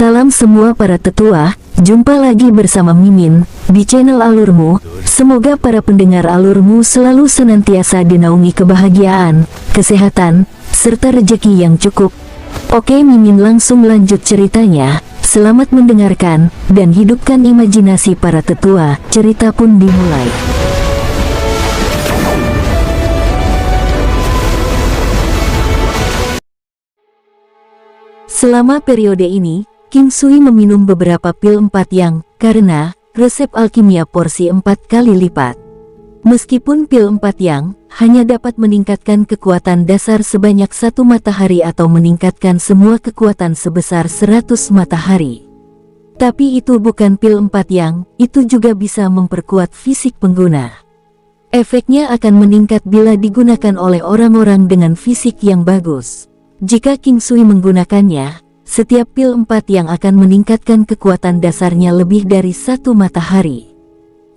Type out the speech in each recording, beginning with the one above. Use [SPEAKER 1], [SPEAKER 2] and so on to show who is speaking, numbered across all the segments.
[SPEAKER 1] Salam semua para tetua, jumpa lagi bersama Mimin di channel Alurmu. Semoga para pendengar Alurmu selalu senantiasa dinaungi kebahagiaan, kesehatan, serta rezeki yang cukup. Oke, Mimin langsung lanjut ceritanya. Selamat mendengarkan dan hidupkan imajinasi para tetua. Cerita pun dimulai. Selama periode ini, King Sui meminum beberapa pil 4 yang, karena, resep alkimia porsi 4 kali lipat. Meskipun pil 4 yang, hanya dapat meningkatkan kekuatan dasar sebanyak 1 matahari atau meningkatkan semua kekuatan sebesar 100 matahari. Tapi itu bukan pil 4 yang, itu juga bisa memperkuat fisik pengguna. Efeknya akan meningkat bila digunakan oleh orang-orang dengan fisik yang bagus. Jika King Sui menggunakannya, setiap pil 4 yang akan meningkatkan kekuatan dasarnya lebih dari 1 matahari.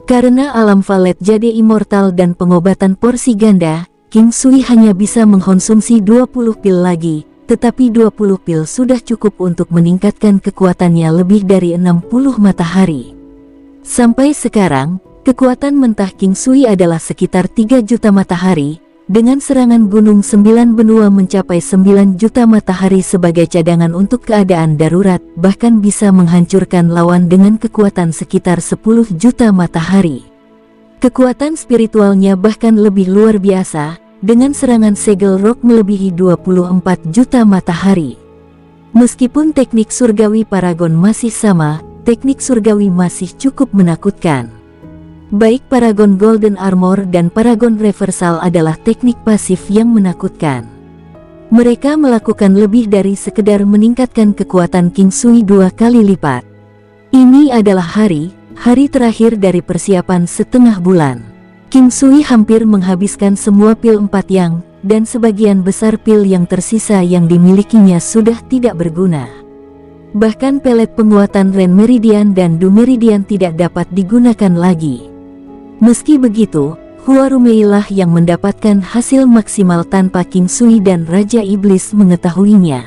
[SPEAKER 1] Karena alam valet jadi immortal dan pengobatan porsi ganda, King Sui hanya bisa mengkonsumsi 20 pil lagi, tetapi 20 pil sudah cukup untuk meningkatkan kekuatannya lebih dari 60 matahari. Sampai sekarang, kekuatan mentah King Sui adalah sekitar 3 juta matahari, dengan serangan gunung 9 benua mencapai 9 juta matahari sebagai cadangan untuk keadaan darurat, bahkan bisa menghancurkan lawan dengan kekuatan sekitar 10 juta matahari. Kekuatan spiritualnya bahkan lebih luar biasa, dengan serangan segel rock melebihi 24 juta matahari. Meskipun teknik surgawi Paragon masih sama, teknik surgawi masih cukup menakutkan. Baik Paragon Golden Armor dan Paragon Reversal adalah teknik pasif yang menakutkan. Mereka melakukan lebih dari sekedar meningkatkan kekuatan King Sui 2 kali lipat. Ini adalah hari terakhir dari persiapan setengah bulan. King Sui hampir menghabiskan semua pil 4 yang, dan sebagian besar pil yang tersisa yang dimilikinya sudah tidak berguna. Bahkan pelet penguatan Ren Meridian dan Du Meridian tidak dapat digunakan lagi. Meski begitu, Huarumei lah yang mendapatkan hasil maksimal tanpa King Sui dan Raja Iblis mengetahuinya.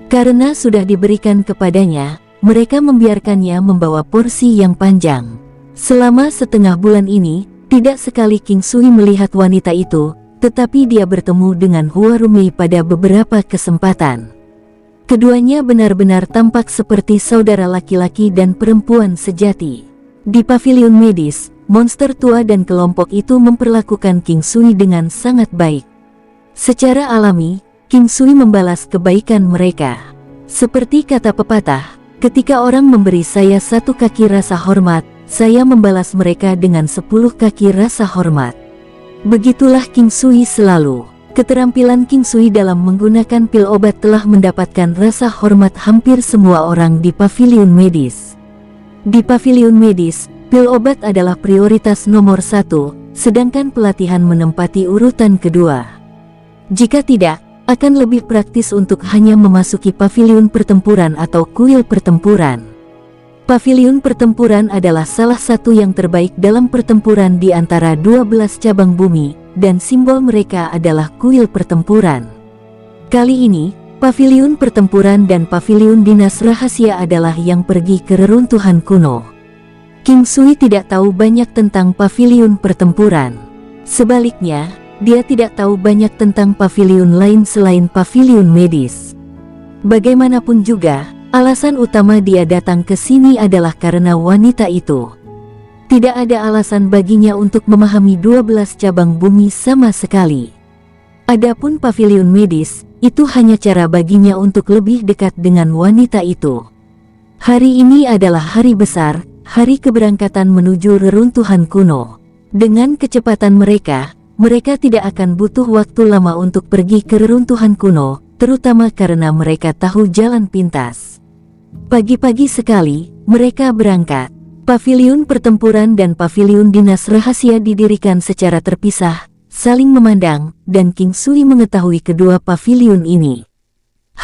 [SPEAKER 1] Karena sudah diberikan kepadanya, mereka membiarkannya membawa porsi yang panjang. Selama setengah bulan ini, tidak sekali King Sui melihat wanita itu, tetapi dia bertemu dengan Huarumei pada beberapa kesempatan. Keduanya benar-benar tampak seperti saudara laki-laki dan perempuan sejati. Di pavilion medis, monster tua dan kelompok itu memperlakukan King Sui dengan sangat baik. Secara alami, King Sui membalas kebaikan mereka. Seperti kata pepatah, ketika orang memberi saya 1 kaki rasa hormat, saya membalas mereka dengan 10 kaki rasa hormat. Begitulah King Sui selalu. Keterampilan King Sui dalam menggunakan pil obat telah mendapatkan rasa hormat hampir semua orang di pavilion medis. Di pavilion medis, pil obat adalah prioritas nomor 1, sedangkan pelatihan menempati urutan kedua. Jika tidak, akan lebih praktis untuk hanya memasuki pavilion pertempuran atau kuil pertempuran. Pavilion pertempuran adalah salah satu yang terbaik dalam pertempuran di antara 12 cabang bumi, dan simbol mereka adalah kuil pertempuran. Kali ini, pavilion pertempuran dan pavilion dinas rahasia adalah yang pergi ke reruntuhan kuno. King Sui tidak tahu banyak tentang pavilion pertempuran. Sebaliknya, dia tidak tahu banyak tentang pavilion lain selain pavilion medis. Bagaimanapun juga, alasan utama dia datang ke sini adalah karena wanita itu. Tidak ada alasan baginya untuk memahami 12 cabang bumi sama sekali. Adapun pavilion medis, itu hanya cara baginya untuk lebih dekat dengan wanita itu. Hari ini adalah hari besar, hari keberangkatan menuju reruntuhan kuno. Dengan kecepatan mereka tidak akan butuh waktu lama untuk pergi ke reruntuhan kuno, terutama karena mereka tahu jalan pintas. Pagi-pagi sekali, mereka berangkat. Pavilion pertempuran dan pavilion dinas rahasia didirikan secara terpisah, saling memandang, dan King Sui mengetahui kedua pavilion ini.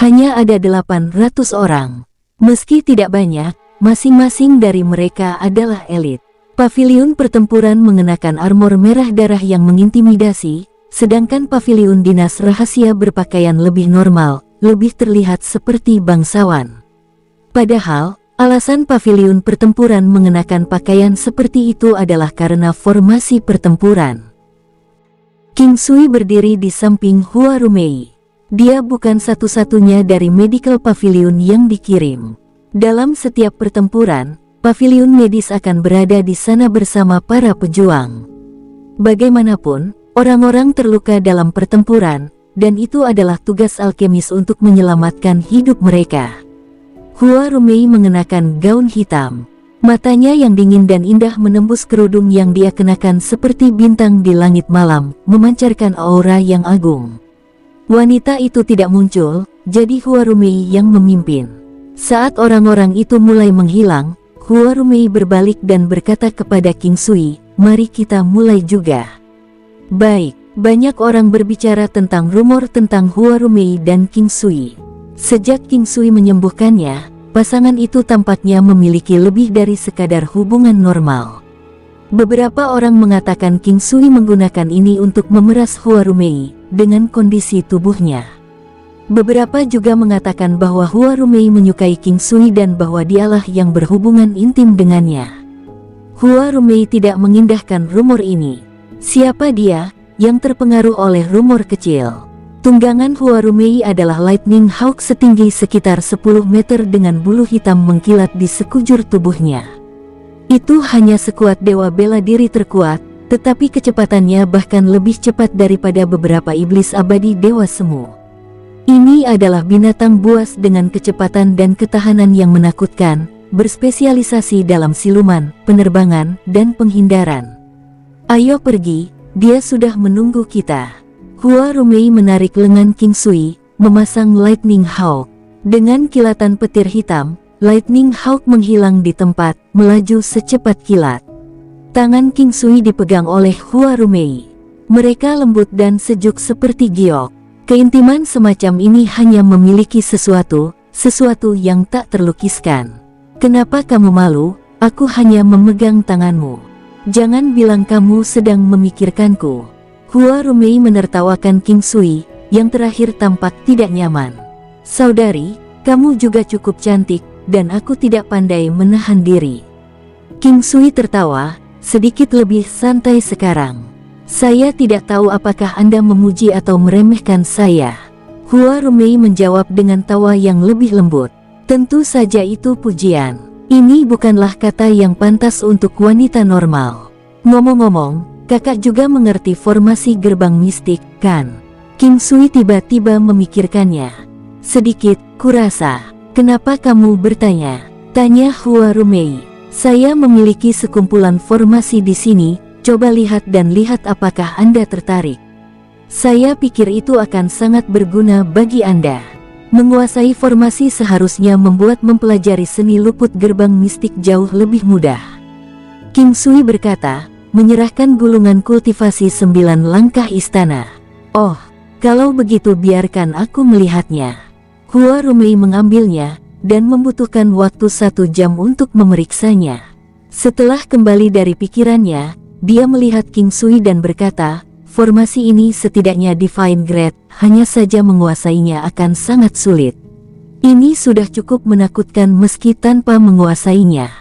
[SPEAKER 1] Hanya ada 800 orang. Meski tidak banyak, masing-masing dari mereka adalah elit. Pavilion pertempuran mengenakan armor merah darah yang mengintimidasi, sedangkan pavilion dinas rahasia berpakaian lebih normal, lebih terlihat seperti bangsawan. Padahal, alasan paviliun pertempuran mengenakan pakaian seperti itu adalah karena formasi pertempuran. King Sui berdiri di samping Hua Rumei. Dia bukan satu-satunya dari medical pavilion yang dikirim. Dalam setiap pertempuran, paviliun medis akan berada di sana bersama para pejuang. Bagaimanapun, orang-orang terluka dalam pertempuran, dan itu adalah tugas alkemis untuk menyelamatkan hidup mereka. Hua Rumei mengenakan gaun hitam. Matanya yang dingin dan indah menembus kerudung yang dia kenakan seperti bintang di langit malam, memancarkan aura yang agung. Wanita itu tidak muncul, jadi Hua Rumei yang memimpin. Saat orang-orang itu mulai menghilang, Hua Rumei berbalik dan berkata kepada King Sui, "Mari kita mulai juga." Baik, banyak orang berbicara tentang rumor tentang Hua Rumei dan King Sui. Sejak King Sui menyembuhkannya, pasangan itu tampaknya memiliki lebih dari sekadar hubungan normal. Beberapa orang mengatakan King Sui menggunakan ini untuk memeras Hua Rumei dengan kondisi tubuhnya. Beberapa juga mengatakan bahwa Hua Rumei menyukai King Sui dan bahwa dialah yang berhubungan intim dengannya. Hua Rumei tidak mengindahkan rumor ini. Siapa dia yang terpengaruh oleh rumor kecil? Tunggangan Hua Rumei adalah Lightning Hawk setinggi sekitar 10 meter dengan bulu hitam mengkilat di sekujur tubuhnya. Itu hanya sekuat dewa bela diri terkuat, tetapi kecepatannya bahkan lebih cepat daripada beberapa iblis abadi dewa semu. Ini adalah binatang buas dengan kecepatan dan ketahanan yang menakutkan, berspesialisasi dalam siluman, penerbangan, dan penghindaran. Ayo pergi, dia sudah menunggu kita. Hua Rumei menarik lengan King Sui, memasang Lightning Hawk. Dengan kilatan petir hitam, Lightning Hawk menghilang di tempat, melaju secepat kilat. Tangan King Sui dipegang oleh Hua Rumei. Mereka lembut dan sejuk seperti giok. Keintiman semacam ini hanya memiliki sesuatu yang tak terlukiskan. Kenapa kamu malu? Aku hanya memegang tanganmu. Jangan bilang kamu sedang memikirkanku. Hua Rumei menertawakan King Sui, yang terakhir tampak tidak nyaman. Saudari, kamu juga cukup cantik, dan aku tidak pandai menahan diri. King Sui tertawa, sedikit lebih santai sekarang. Saya tidak tahu apakah Anda memuji atau meremehkan saya. Hua Rumei menjawab dengan tawa yang lebih lembut. Tentu saja itu pujian. Ini bukanlah kata yang pantas untuk wanita normal. Ngomong-ngomong, kakak juga mengerti formasi gerbang mistik, kan? King Sui tiba-tiba memikirkannya. Sedikit, kurasa. Kenapa kamu bertanya? Tanya Hua Rumei. Saya memiliki sekumpulan formasi di sini, coba lihat dan lihat apakah Anda tertarik. Saya pikir itu akan sangat berguna bagi Anda. Menguasai formasi seharusnya membuat mempelajari seni luput gerbang mistik jauh lebih mudah. King Sui berkata, menyerahkan gulungan kultivasi 9 langkah istana. Oh, kalau begitu biarkan aku melihatnya. Hua Rumei mengambilnya, dan membutuhkan waktu 1 jam untuk memeriksanya. Setelah kembali dari pikirannya, dia melihat King Sui dan berkata, formasi ini setidaknya Divine Grade, hanya saja menguasainya akan sangat sulit. Ini sudah cukup menakutkan meski tanpa menguasainya.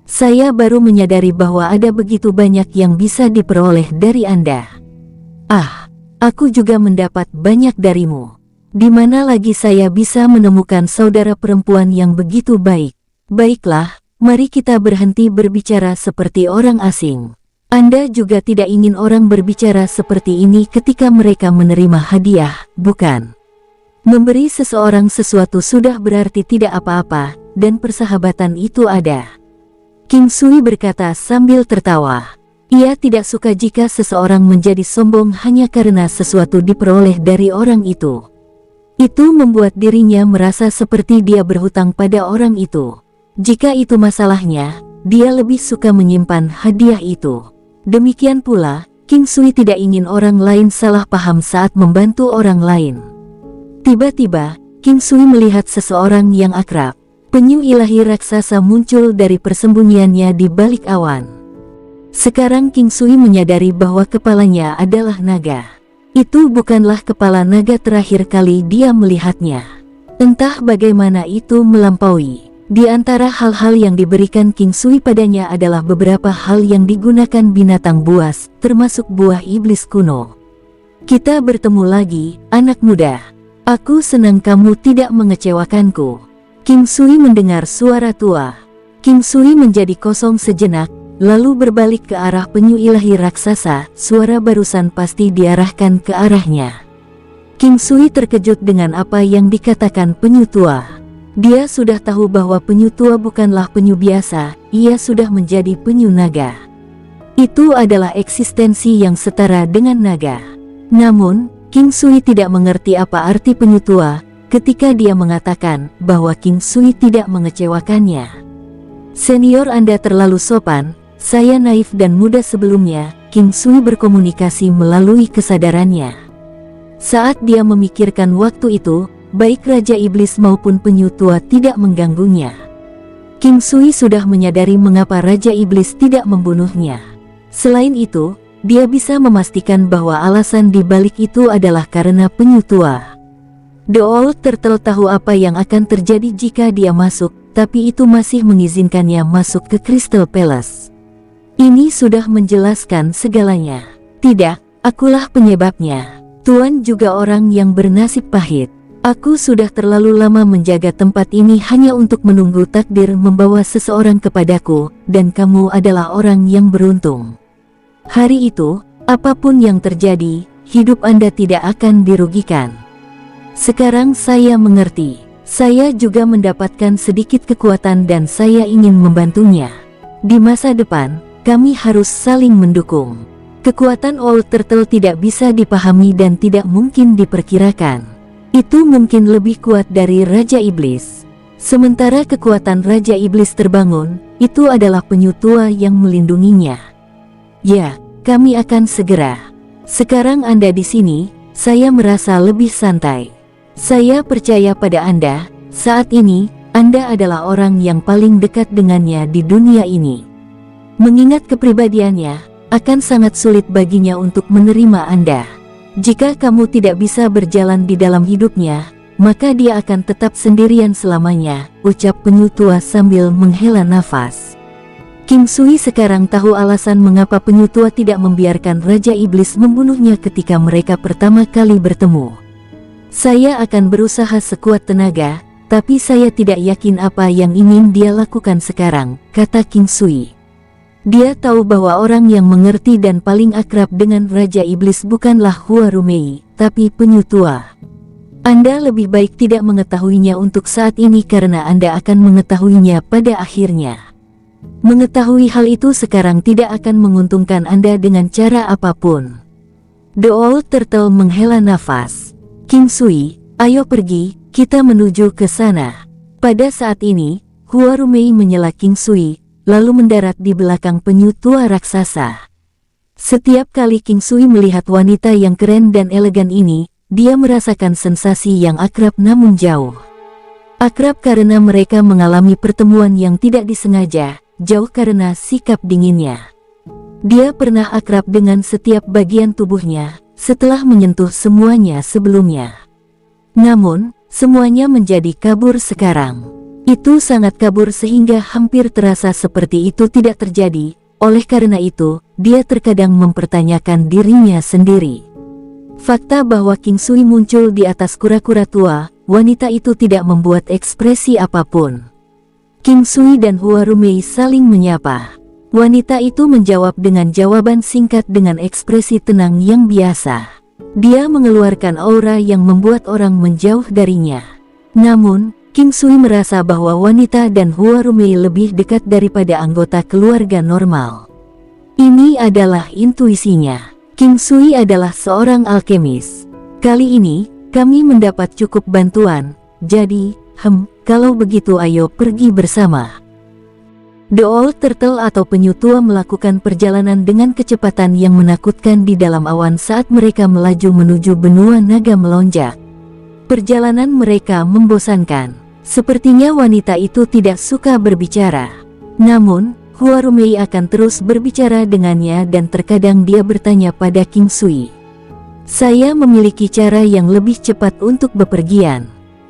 [SPEAKER 1] Saya baru menyadari bahwa ada begitu banyak yang bisa diperoleh dari Anda. Ah, aku juga mendapat banyak darimu. Di mana lagi saya bisa menemukan saudara perempuan yang begitu baik? Baiklah, mari kita berhenti berbicara seperti orang asing. Anda juga tidak ingin orang berbicara seperti ini ketika mereka menerima hadiah, bukan? Memberi seseorang sesuatu sudah berarti tidak apa-apa, dan persahabatan itu ada. King Sui berkata sambil tertawa. Ia tidak suka jika seseorang menjadi sombong hanya karena sesuatu diperoleh dari orang itu. Itu membuat dirinya merasa seperti dia berhutang pada orang itu. Jika itu masalahnya, dia lebih suka menyimpan hadiah itu. Demikian pula, King Sui tidak ingin orang lain salah paham saat membantu orang lain. Tiba-tiba, King Sui melihat seseorang yang akrab. Penyu ilahi raksasa muncul dari persembunyiannya di balik awan. Sekarang King Sui menyadari bahwa kepalanya adalah naga. Itu bukanlah kepala naga terakhir kali dia melihatnya. Entah bagaimana itu melampaui. Di antara hal-hal yang diberikan King Sui padanya adalah beberapa hal yang digunakan binatang buas, termasuk buah iblis kuno. Kita bertemu lagi, anak muda. Aku senang kamu tidak mengecewakanku. King Sui mendengar suara tua. King Sui menjadi kosong sejenak, lalu berbalik ke arah penyu ilahi raksasa. Suara barusan pasti diarahkan ke arahnya. King Sui terkejut dengan apa yang dikatakan penyu tua. Dia sudah tahu bahwa penyu tua bukanlah penyu biasa, ia sudah menjadi penyu naga. Itu adalah eksistensi yang setara dengan naga. Namun, King Sui tidak mengerti apa arti penyu tua, ketika dia mengatakan bahwa King Sui tidak mengecewakannya. Senior Anda terlalu sopan, saya naif dan muda sebelumnya. King Sui berkomunikasi melalui kesadarannya. Saat dia memikirkan waktu itu, baik Raja Iblis maupun penyu tua tidak mengganggunya. King Sui sudah menyadari mengapa Raja Iblis tidak membunuhnya. Selain itu, dia bisa memastikan bahwa alasan di balik itu adalah karena penyu tua. The Old Turtle tahu apa yang akan terjadi jika dia masuk, tapi itu masih mengizinkannya masuk ke Crystal Palace. Ini sudah menjelaskan segalanya. Tidak, akulah penyebabnya. Tuan juga orang yang bernasib pahit. Aku sudah terlalu lama menjaga tempat ini hanya untuk menunggu takdir membawa seseorang kepadaku, dan kamu adalah orang yang beruntung. Hari itu, apapun yang terjadi, hidup Anda tidak akan dirugikan. Sekarang saya mengerti. Saya juga mendapatkan sedikit kekuatan dan saya ingin membantunya. Di masa depan, kami harus saling mendukung. Kekuatan Old Turtle tidak bisa dipahami dan tidak mungkin diperkirakan. Itu mungkin lebih kuat dari Raja Iblis. Sementara kekuatan Raja Iblis terbangun, itu adalah penyu tua yang melindunginya. Ya, kami akan segera. Sekarang Anda di sini, saya merasa lebih santai. Saya percaya pada Anda, saat ini, Anda adalah orang yang paling dekat dengannya di dunia ini. Mengingat kepribadiannya, akan sangat sulit baginya untuk menerima Anda. Jika kamu tidak bisa berjalan di dalam hidupnya, maka dia akan tetap sendirian selamanya, ucap penyu tua sambil menghela nafas. King Sui sekarang tahu alasan mengapa penyu tua tidak membiarkan Raja Iblis membunuhnya ketika mereka pertama kali bertemu. Saya akan berusaha sekuat tenaga, tapi saya tidak yakin apa yang ingin dia lakukan sekarang, kata King Sui. Dia tahu bahwa orang yang mengerti dan paling akrab dengan Raja Iblis bukanlah Hua Rumei, tapi penyu tua. Anda lebih baik tidak mengetahuinya untuk saat ini karena Anda akan mengetahuinya pada akhirnya. Mengetahui hal itu sekarang tidak akan menguntungkan Anda dengan cara apapun. The Old Turtle menghela nafas. King Sui, ayo pergi, kita menuju ke sana. Pada saat ini, Hua Rumei menyela King Sui, lalu mendarat di belakang penyu tua raksasa. Setiap kali King Sui melihat wanita yang keren dan elegan ini, dia merasakan sensasi yang akrab namun jauh. Akrab karena mereka mengalami pertemuan yang tidak disengaja, jauh karena sikap dinginnya. Dia pernah akrab dengan setiap bagian tubuhnya, setelah menyentuh semuanya sebelumnya. Namun, semuanya menjadi kabur sekarang. Itu sangat kabur sehingga hampir terasa seperti itu tidak terjadi. Oleh karena itu, dia terkadang mempertanyakan dirinya sendiri. Fakta bahwa King Sui muncul di atas kura-kura tua, wanita itu tidak membuat ekspresi apapun. King Sui dan Hua Rumei saling menyapa. Wanita itu menjawab dengan jawaban singkat dengan ekspresi tenang yang biasa. Dia mengeluarkan aura yang membuat orang menjauh darinya. Namun, King Sui merasa bahwa wanita dan Hua Rumei lebih dekat daripada anggota keluarga normal. Ini adalah intuisinya. King Sui adalah seorang alkemis. Kali ini, kami mendapat cukup bantuan, jadi, kalau begitu ayo pergi bersama. The Old Turtle atau penyu tua melakukan perjalanan dengan kecepatan yang menakutkan di dalam awan saat mereka melaju menuju benua naga melonjak. Perjalanan mereka membosankan. Sepertinya wanita itu tidak suka berbicara. Namun, Hua Rumei akan terus berbicara dengannya dan terkadang dia bertanya pada King Sui. Saya memiliki cara yang lebih cepat untuk bepergian.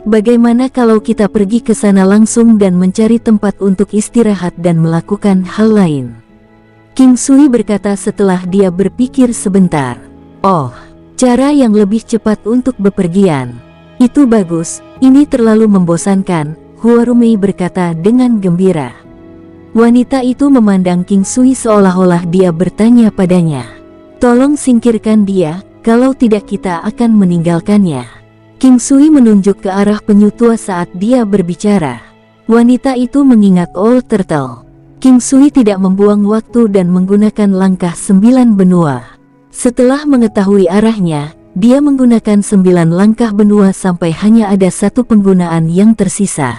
[SPEAKER 1] Bagaimana kalau kita pergi ke sana langsung dan mencari tempat untuk istirahat dan melakukan hal lain? King Sui berkata setelah dia berpikir sebentar. Oh, cara yang lebih cepat untuk bepergian. Itu bagus, ini terlalu membosankan, Hua Rumei berkata dengan gembira. Wanita itu memandang King Sui seolah-olah dia bertanya padanya. Tolong singkirkan dia, kalau tidak kita akan meninggalkannya. King Sui menunjuk ke arah penyu tua saat dia berbicara. Wanita itu mengingat Old Turtle. King Sui tidak membuang waktu dan menggunakan langkah 9 benua. Setelah mengetahui arahnya, dia menggunakan 9 langkah benua sampai hanya ada satu penggunaan yang tersisa.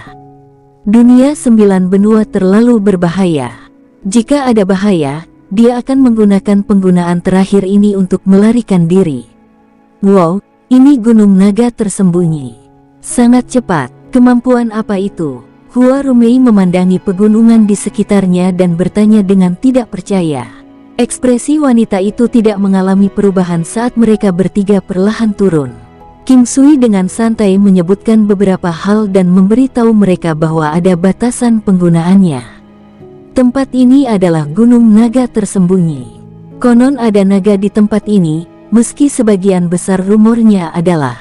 [SPEAKER 1] Dunia 9 benua terlalu berbahaya. Jika ada bahaya, dia akan menggunakan penggunaan terakhir ini untuk melarikan diri. Wow, ini gunung naga tersembunyi. Sangat cepat, kemampuan apa itu? Hua Rumei memandangi pegunungan di sekitarnya dan bertanya dengan tidak percaya. Ekspresi wanita itu tidak mengalami perubahan saat mereka bertiga perlahan turun. King Sui dengan santai menyebutkan beberapa hal dan memberitahu mereka bahwa ada batasan penggunaannya. Tempat ini adalah gunung naga tersembunyi. Konon ada naga di tempat ini, meski sebagian besar rumornya adalah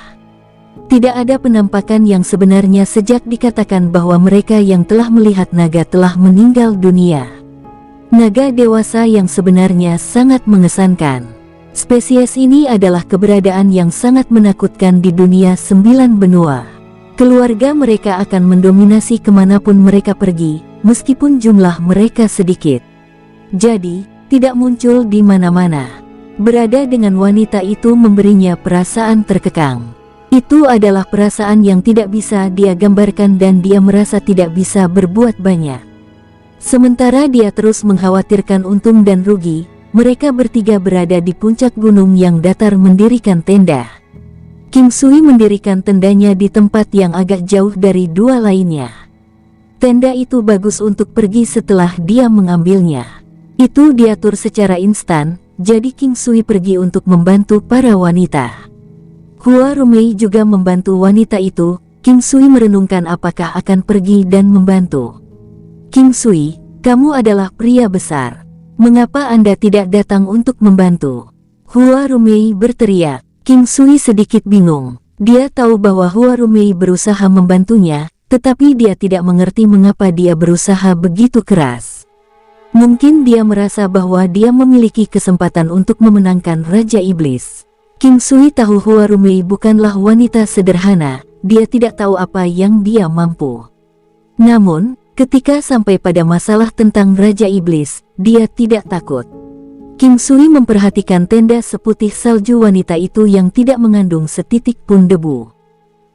[SPEAKER 1] tidak ada penampakan yang sebenarnya sejak dikatakan bahwa mereka yang telah melihat naga telah meninggal dunia. Naga dewasa yang sebenarnya sangat mengesankan. Spesies ini adalah keberadaan yang sangat menakutkan di dunia 9 benua. Keluarga mereka akan mendominasi kemanapun mereka pergi, meskipun jumlah mereka sedikit. Jadi, tidak muncul di mana-mana. Berada dengan wanita itu memberinya perasaan terkekang. Itu adalah perasaan yang tidak bisa dia gambarkan dan dia merasa tidak bisa berbuat banyak. Sementara dia terus mengkhawatirkan untung dan rugi, mereka bertiga berada di puncak gunung yang datar mendirikan tenda. King Sui mendirikan tendanya di tempat yang agak jauh dari dua lainnya. Tenda itu bagus untuk pergi setelah dia mengambilnya. Itu diatur secara instan, jadi King Sui pergi untuk membantu para wanita. Hua Rumei juga membantu wanita itu. King Sui merenungkan apakah akan pergi dan membantu. King Sui, kamu adalah pria besar. Mengapa Anda tidak datang untuk membantu? Hua Rumei berteriak. King Sui sedikit bingung. Dia tahu bahwa Hua Rumei berusaha membantunya, tetapi dia tidak mengerti mengapa dia berusaha begitu keras. Mungkin dia merasa bahwa dia memiliki kesempatan untuk memenangkan Raja Iblis. King Sui tahu Hua Rumei bukanlah wanita sederhana, dia tidak tahu apa yang dia mampu. Namun, ketika sampai pada masalah tentang Raja Iblis, dia tidak takut. King Sui memperhatikan tenda seputih salju wanita itu yang tidak mengandung setitik pun debu.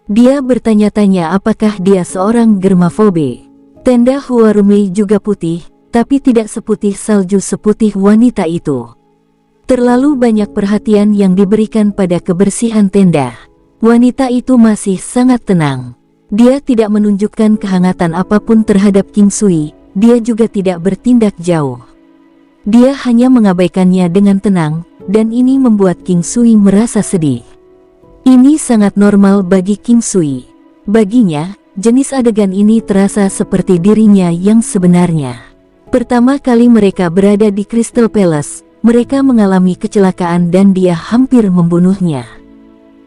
[SPEAKER 1] Dia bertanya-tanya apakah dia seorang germafobe. Tenda Hua Rumei juga putih, tapi tidak seputih salju seputih wanita itu. Terlalu banyak perhatian yang diberikan pada kebersihan tenda. Wanita itu masih sangat tenang. Dia tidak menunjukkan kehangatan apapun terhadap King Sui, dia juga tidak bertindak jauh. Dia hanya mengabaikannya dengan tenang, dan ini membuat King Sui merasa sedih. Ini sangat normal bagi King Sui. Baginya, jenis adegan ini terasa seperti dirinya yang sebenarnya. Pertama kali mereka berada di Crystal Palace, mereka mengalami kecelakaan dan dia hampir membunuhnya.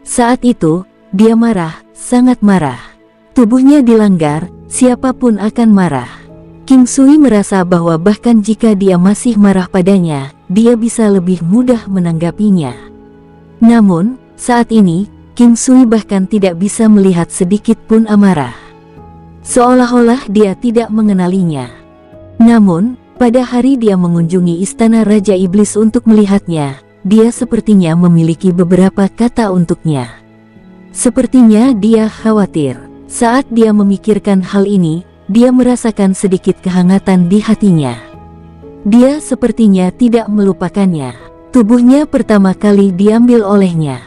[SPEAKER 1] Saat itu, dia marah, sangat marah. Tubuhnya dilanggar, siapapun akan marah. King Sui merasa bahwa bahkan jika dia masih marah padanya, dia bisa lebih mudah menanggapinya. Namun, saat ini, King Sui bahkan tidak bisa melihat sedikit pun amarah. Seolah-olah dia tidak mengenalinya. Namun, pada hari dia mengunjungi istana Raja Iblis untuk melihatnya, dia sepertinya memiliki beberapa kata untuknya. Sepertinya dia khawatir. Saat dia memikirkan hal ini, dia merasakan sedikit kehangatan di hatinya. Dia sepertinya tidak melupakannya. Tubuhnya pertama kali diambil olehnya.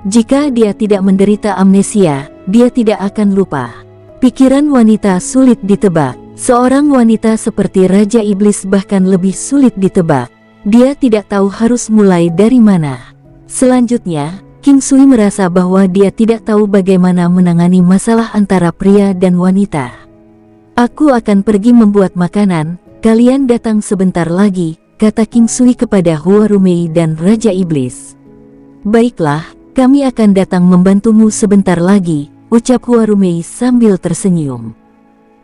[SPEAKER 1] Jika dia tidak menderita amnesia, dia tidak akan lupa. Pikiran wanita sulit ditebak. Seorang wanita seperti Raja Iblis bahkan lebih sulit ditebak. Dia tidak tahu harus mulai dari mana. Selanjutnya, King Sui merasa bahwa dia tidak tahu bagaimana menangani masalah antara pria dan wanita. Aku akan pergi membuat makanan, kalian datang sebentar lagi, kata King Sui kepada Hua Rumei dan Raja Iblis. Baiklah, kami akan datang membantumu sebentar lagi, ucap Hua Rumei sambil tersenyum.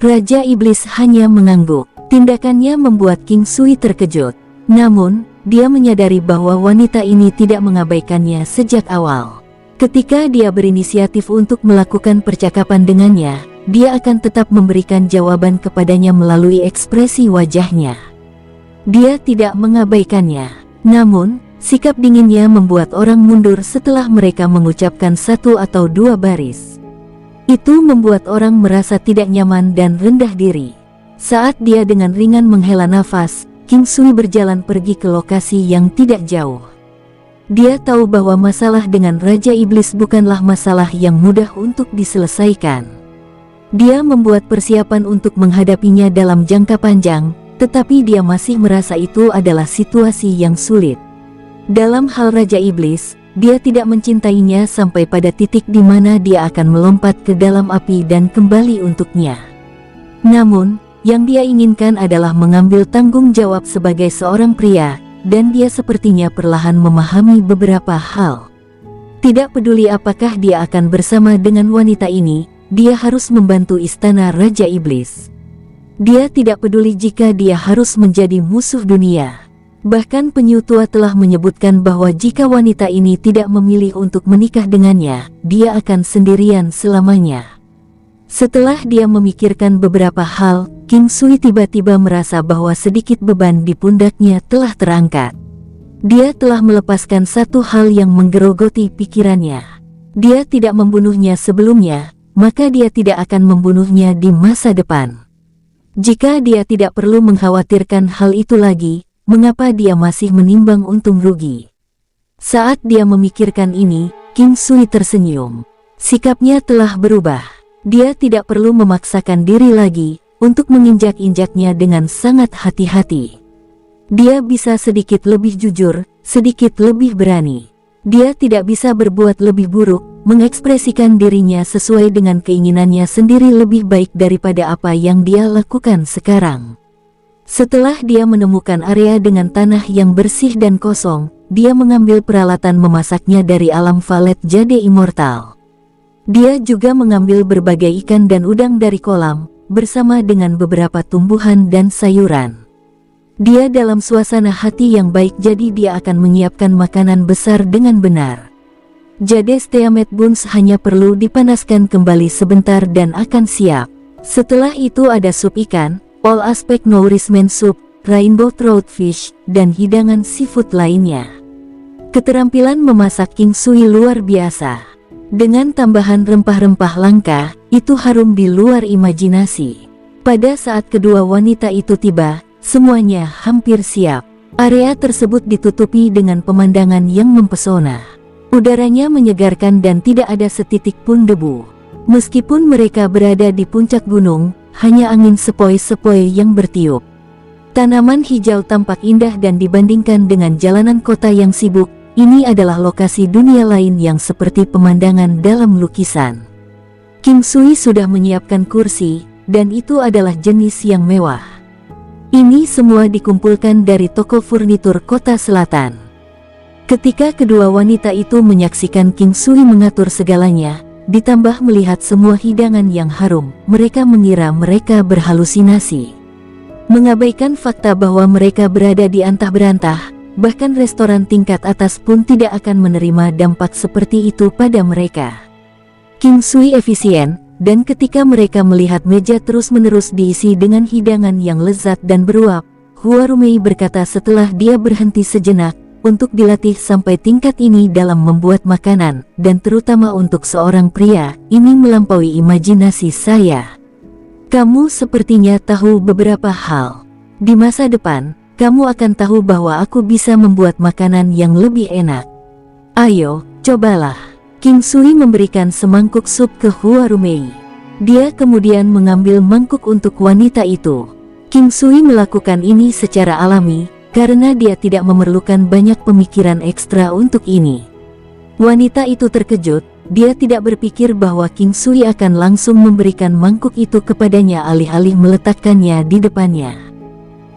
[SPEAKER 1] Raja Iblis hanya mengangguk. Tindakannya membuat King Sui terkejut. Namun, dia menyadari bahwa wanita ini tidak mengabaikannya sejak awal. Ketika dia berinisiatif untuk melakukan percakapan dengannya, dia akan tetap memberikan jawaban kepadanya melalui ekspresi wajahnya. Dia tidak mengabaikannya. Namun, sikap dinginnya membuat orang mundur setelah mereka mengucapkan satu atau dua baris. Itu membuat orang merasa tidak nyaman dan rendah diri. Saat dia dengan ringan menghela nafas, King Sui berjalan pergi ke lokasi yang tidak jauh. Dia tahu bahwa masalah dengan Raja Iblis bukanlah masalah yang mudah untuk diselesaikan. Dia membuat persiapan untuk menghadapinya dalam jangka panjang, tetapi dia masih merasa itu adalah situasi yang sulit. Dalam hal Raja Iblis, dia tidak mencintainya sampai pada titik di mana dia akan melompat ke dalam api dan kembali untuknya. Namun, yang dia inginkan adalah mengambil tanggung jawab sebagai seorang pria, dan dia sepertinya perlahan memahami beberapa hal. Tidak peduli apakah dia akan bersama dengan wanita ini, dia harus membantu istana Raja Iblis. Dia tidak peduli jika dia harus menjadi musuh dunia. Bahkan penyu tua telah menyebutkan bahwa jika wanita ini tidak memilih untuk menikah dengannya, dia akan sendirian selamanya. Setelah dia memikirkan beberapa hal, King Sui tiba-tiba merasa bahwa sedikit beban di pundaknya telah terangkat. Dia telah melepaskan satu hal yang menggerogoti pikirannya. Dia tidak membunuhnya sebelumnya, maka dia tidak akan membunuhnya di masa depan. Jika dia tidak perlu mengkhawatirkan hal itu lagi, mengapa dia masih menimbang untung rugi? Saat dia memikirkan ini, King Sui tersenyum. Sikapnya telah berubah. Dia tidak perlu memaksakan diri lagi untuk menginjak-injaknya dengan sangat hati-hati. Dia bisa sedikit lebih jujur, sedikit lebih berani. Dia tidak bisa berbuat lebih buruk, mengekspresikan dirinya sesuai dengan keinginannya sendiri lebih baik daripada apa yang dia lakukan sekarang. Setelah dia menemukan area dengan tanah yang bersih dan kosong, dia mengambil peralatan memasaknya dari alam Valet Jade Immortal. Dia juga mengambil berbagai ikan dan udang dari kolam, bersama dengan beberapa tumbuhan dan sayuran. Dia dalam suasana hati yang baik, jadi dia akan menyiapkan makanan besar dengan benar. Jade Steamed Buns hanya perlu dipanaskan kembali sebentar dan akan siap. Setelah itu ada sup ikan, all aspect nourishment soup, rainbow trout fish, dan hidangan seafood lainnya. Keterampilan memasak King Sui luar biasa. Dengan tambahan rempah-rempah langka, itu harum di luar imajinasi. Pada saat kedua wanita itu tiba, semuanya hampir siap. Area tersebut ditutupi dengan pemandangan yang mempesona. Udaranya menyegarkan dan tidak ada setitik pun debu. Meskipun mereka berada di puncak gunung, hanya angin sepoi-sepoi yang bertiup. Tanaman hijau tampak indah dan dibandingkan dengan jalanan kota yang sibuk, ini adalah lokasi dunia lain yang seperti pemandangan dalam lukisan. King Sui sudah menyiapkan kursi, dan itu adalah jenis yang mewah. Ini semua dikumpulkan dari toko furnitur kota selatan. Ketika kedua wanita itu menyaksikan King Sui mengatur segalanya, ditambah melihat semua hidangan yang harum, mereka mengira mereka berhalusinasi. Mengabaikan fakta bahwa mereka berada di antah berantah, bahkan restoran tingkat atas pun tidak akan menerima dampak seperti itu pada mereka. King Sui efisien, dan ketika mereka melihat meja terus-menerus diisi dengan hidangan yang lezat dan beruap, Hua Rumei berkata setelah dia berhenti sejenak, untuk dilatih sampai tingkat ini dalam membuat makanan, dan terutama untuk seorang pria, ini melampaui imajinasi saya. Kamu sepertinya tahu beberapa hal. Di masa depan, kamu akan tahu bahwa aku bisa membuat makanan yang lebih enak. Ayo, cobalah. King Sui memberikan semangkuk sup ke Hua Rumei. Dia kemudian mengambil mangkuk untuk wanita itu. King Sui melakukan ini secara alami, karena dia tidak memerlukan banyak pemikiran ekstra untuk ini. Wanita itu terkejut, dia tidak berpikir bahwa King Sui akan langsung memberikan mangkuk itu kepadanya alih-alih meletakkannya di depannya.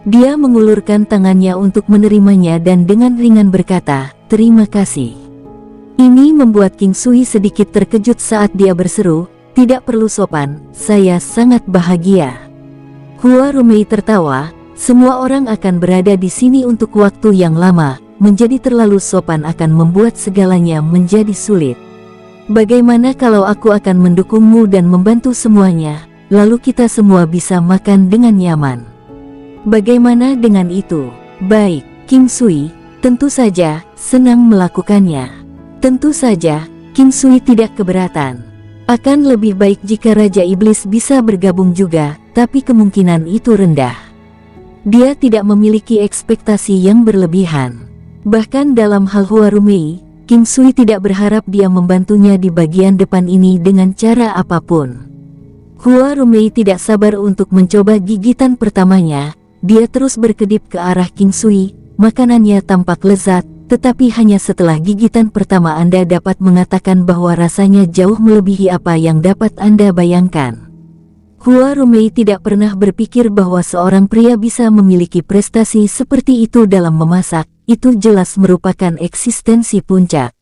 [SPEAKER 1] Dia mengulurkan tangannya untuk menerimanya dan dengan ringan berkata, "Terima kasih." Ini membuat King Sui sedikit terkejut saat dia berseru, "Tidak perlu sopan, saya sangat bahagia." Hua Rumei tertawa, "Semua orang akan berada di sini untuk waktu yang lama, menjadi terlalu sopan akan membuat segalanya menjadi sulit. Bagaimana kalau aku akan mendukungmu dan membantu semuanya, lalu kita semua bisa makan dengan nyaman? Bagaimana dengan itu?" "Baik, King Sui, tentu saja, senang melakukannya." Tentu saja, King Sui tidak keberatan. Akan lebih baik jika Raja Iblis bisa bergabung juga, tapi kemungkinan itu rendah. Dia tidak memiliki ekspektasi yang berlebihan. Bahkan dalam hal Hua Rumei, King Sui tidak berharap dia membantunya di bagian depan ini dengan cara apapun. Hua Rumei tidak sabar untuk mencoba gigitan pertamanya. Dia terus berkedip ke arah King Sui. Makanannya tampak lezat, tetapi hanya setelah gigitan pertama Anda dapat mengatakan bahwa rasanya jauh melebihi apa yang dapat Anda bayangkan. Hua Rumei tidak pernah berpikir bahwa seorang pria bisa memiliki prestasi seperti itu dalam memasak. Itu jelas merupakan eksistensi puncak.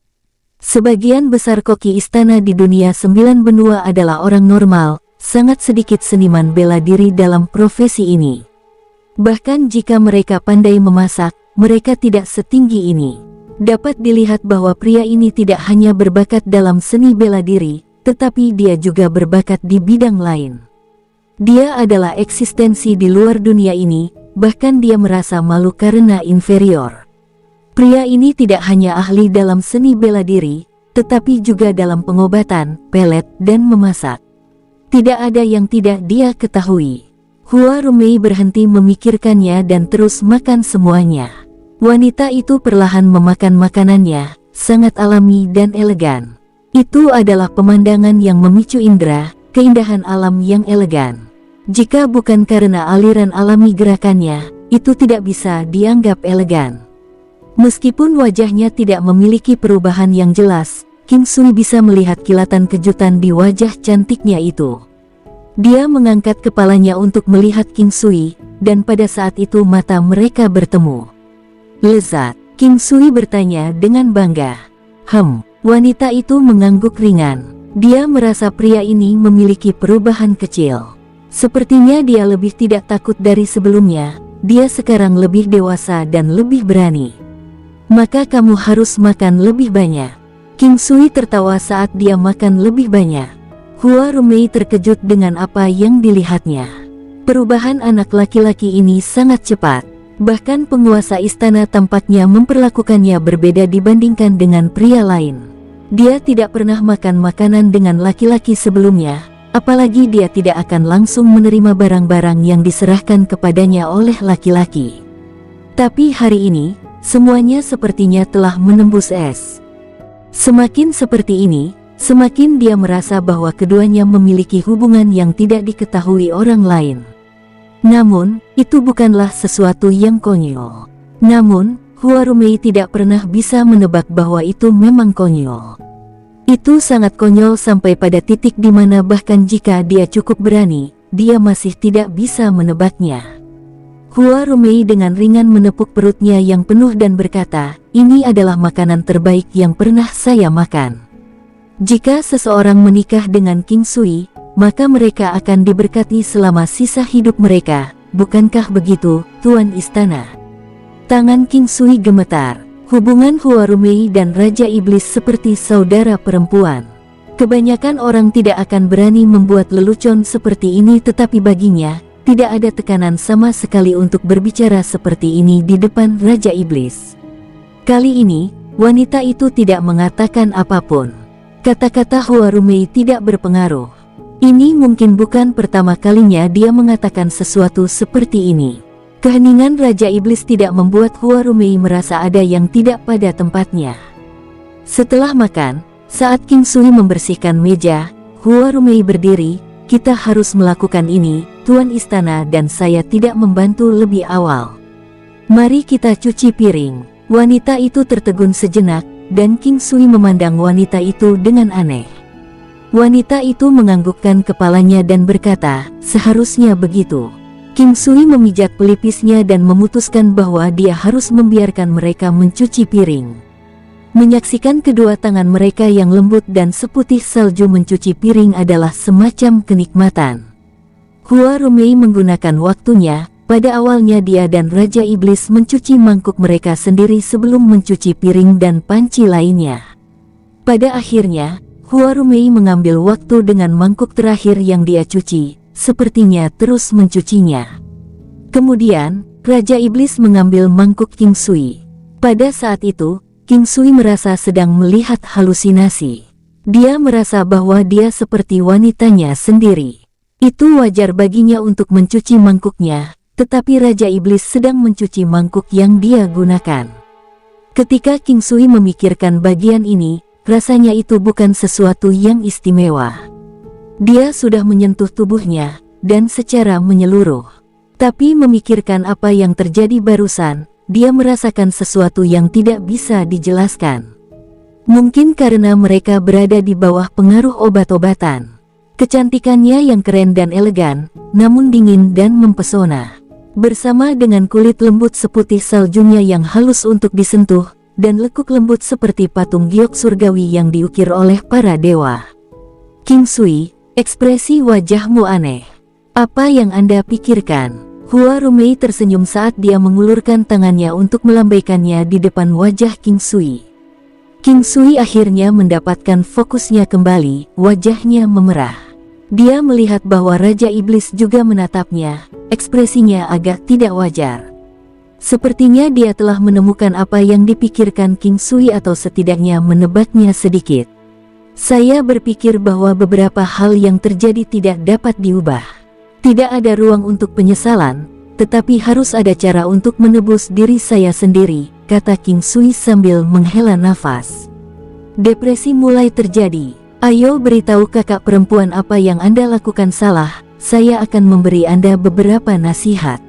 [SPEAKER 1] Sebagian besar koki istana di dunia 9 benua adalah orang normal, sangat sedikit seniman bela diri dalam profesi ini. Bahkan jika mereka pandai memasak, mereka tidak setinggi ini. Dapat dilihat bahwa pria ini tidak hanya berbakat dalam seni bela diri, tetapi dia juga berbakat di bidang lain. Dia adalah eksistensi di luar dunia ini, bahkan dia merasa malu karena inferior. Pria ini tidak hanya ahli dalam seni bela diri, tetapi juga dalam pengobatan, pelet, dan memasak. Tidak ada yang tidak dia ketahui. Hua Rumei berhenti memikirkannya dan terus makan semuanya. Wanita itu perlahan memakan makanannya, sangat alami dan elegan. Itu adalah pemandangan yang memicu indera, keindahan alam yang elegan. Jika bukan karena aliran alami gerakannya, itu tidak bisa dianggap elegan. Meskipun wajahnya tidak memiliki perubahan yang jelas, King Sui bisa melihat kilatan kejutan di wajah cantiknya itu. Dia mengangkat kepalanya untuk melihat King Sui, dan pada saat itu mata mereka bertemu. "Lezat?" King Sui bertanya dengan bangga. Wanita itu mengangguk ringan. Dia merasa pria ini memiliki perubahan kecil. Sepertinya dia lebih tidak takut dari sebelumnya. Dia sekarang lebih dewasa dan lebih berani. "Maka kamu harus makan lebih banyak." King Sui tertawa saat dia makan lebih banyak. Hua Rumei terkejut dengan apa yang dilihatnya. Perubahan anak laki-laki ini sangat cepat. Bahkan penguasa istana tampaknya memperlakukannya berbeda dibandingkan dengan pria lain. Dia tidak pernah makan makanan dengan laki-laki sebelumnya, apalagi dia tidak akan langsung menerima barang-barang yang diserahkan kepadanya oleh laki-laki. Tapi hari ini, semuanya sepertinya telah menembus es. Semakin seperti ini, semakin dia merasa bahwa keduanya memiliki hubungan yang tidak diketahui orang lain. Namun, itu bukanlah sesuatu yang konyol. Namun, Hua Rumei tidak pernah bisa menebak bahwa itu memang konyol. Itu sangat konyol sampai pada titik di mana bahkan jika dia cukup berani, dia masih tidak bisa menebaknya. Hua Rumei dengan ringan menepuk perutnya yang penuh dan berkata, "Ini adalah makanan terbaik yang pernah saya makan." Jika seseorang menikah dengan King Sui, maka mereka akan diberkati selama sisa hidup mereka, bukankah begitu, Tuan Istana? Tangan King Sui gemetar. Hubungan Hua Rumei dan Raja Iblis seperti saudara perempuan. Kebanyakan orang tidak akan berani membuat lelucon seperti ini, tetapi baginya, tidak ada tekanan sama sekali untuk berbicara seperti ini di depan Raja Iblis. Kali ini, wanita itu tidak mengatakan apapun. Kata-kata Hua Rumei tidak berpengaruh. Ini mungkin bukan pertama kalinya dia mengatakan sesuatu seperti ini. Keheningan Raja Iblis tidak membuat Hua Rumei merasa ada yang tidak pada tempatnya. Setelah makan, saat King Sui membersihkan meja, Hua Rumei berdiri, "Kita harus melakukan ini, Tuan Istana, dan saya tidak membantu lebih awal. Mari kita cuci piring." Wanita itu tertegun sejenak, dan King Sui memandang wanita itu dengan aneh. Wanita itu menganggukkan kepalanya dan berkata, "Seharusnya begitu." King Sui memijat pelipisnya dan memutuskan bahwa dia harus membiarkan mereka mencuci piring. Menyaksikan kedua tangan mereka yang lembut dan seputih salju mencuci piring adalah semacam kenikmatan. Hua Rumei menggunakan waktunya. Pada awalnya dia dan Raja Iblis mencuci mangkuk mereka sendiri sebelum mencuci piring dan panci lainnya. Pada akhirnya, Hua Rumei mengambil waktu dengan mangkuk terakhir yang dia cuci, sepertinya terus mencucinya. Kemudian, Raja Iblis mengambil mangkuk King Sui. Pada saat itu, King Sui merasa sedang melihat halusinasi. Dia merasa bahwa dia seperti wanitanya sendiri. Itu wajar baginya untuk mencuci mangkuknya, tetapi Raja Iblis sedang mencuci mangkuk yang dia gunakan. Ketika King Sui memikirkan bagian ini, rasanya itu bukan sesuatu yang istimewa. Dia sudah menyentuh tubuhnya, dan secara menyeluruh. Tapi memikirkan apa yang terjadi barusan, dia merasakan sesuatu yang tidak bisa dijelaskan. Mungkin karena mereka berada di bawah pengaruh obat-obatan. Kecantikannya yang keren dan elegan, namun dingin dan mempesona. Bersama dengan kulit lembut seputih saljunya yang halus untuk disentuh, dan lekuk lembut seperti patung giok surgawi yang diukir oleh para dewa. King Sui, ekspresi wajahmu aneh. Apa yang Anda pikirkan? Hua Rumei tersenyum saat dia mengulurkan tangannya untuk melambaikannya di depan wajah King Sui. King Sui akhirnya mendapatkan fokusnya kembali, wajahnya memerah. Dia melihat bahwa Raja Iblis juga menatapnya, ekspresinya agak tidak wajar. Sepertinya dia telah menemukan apa yang dipikirkan King Sui atau setidaknya menebaknya sedikit. Saya berpikir bahwa beberapa hal yang terjadi tidak dapat diubah. Tidak ada ruang untuk penyesalan, tetapi harus ada cara untuk menebus diri saya sendiri, kata King Sui sambil menghela nafas. Depresi mulai terjadi. Ayo beritahu kakak perempuan apa yang Anda lakukan salah, saya akan memberi Anda beberapa nasihat.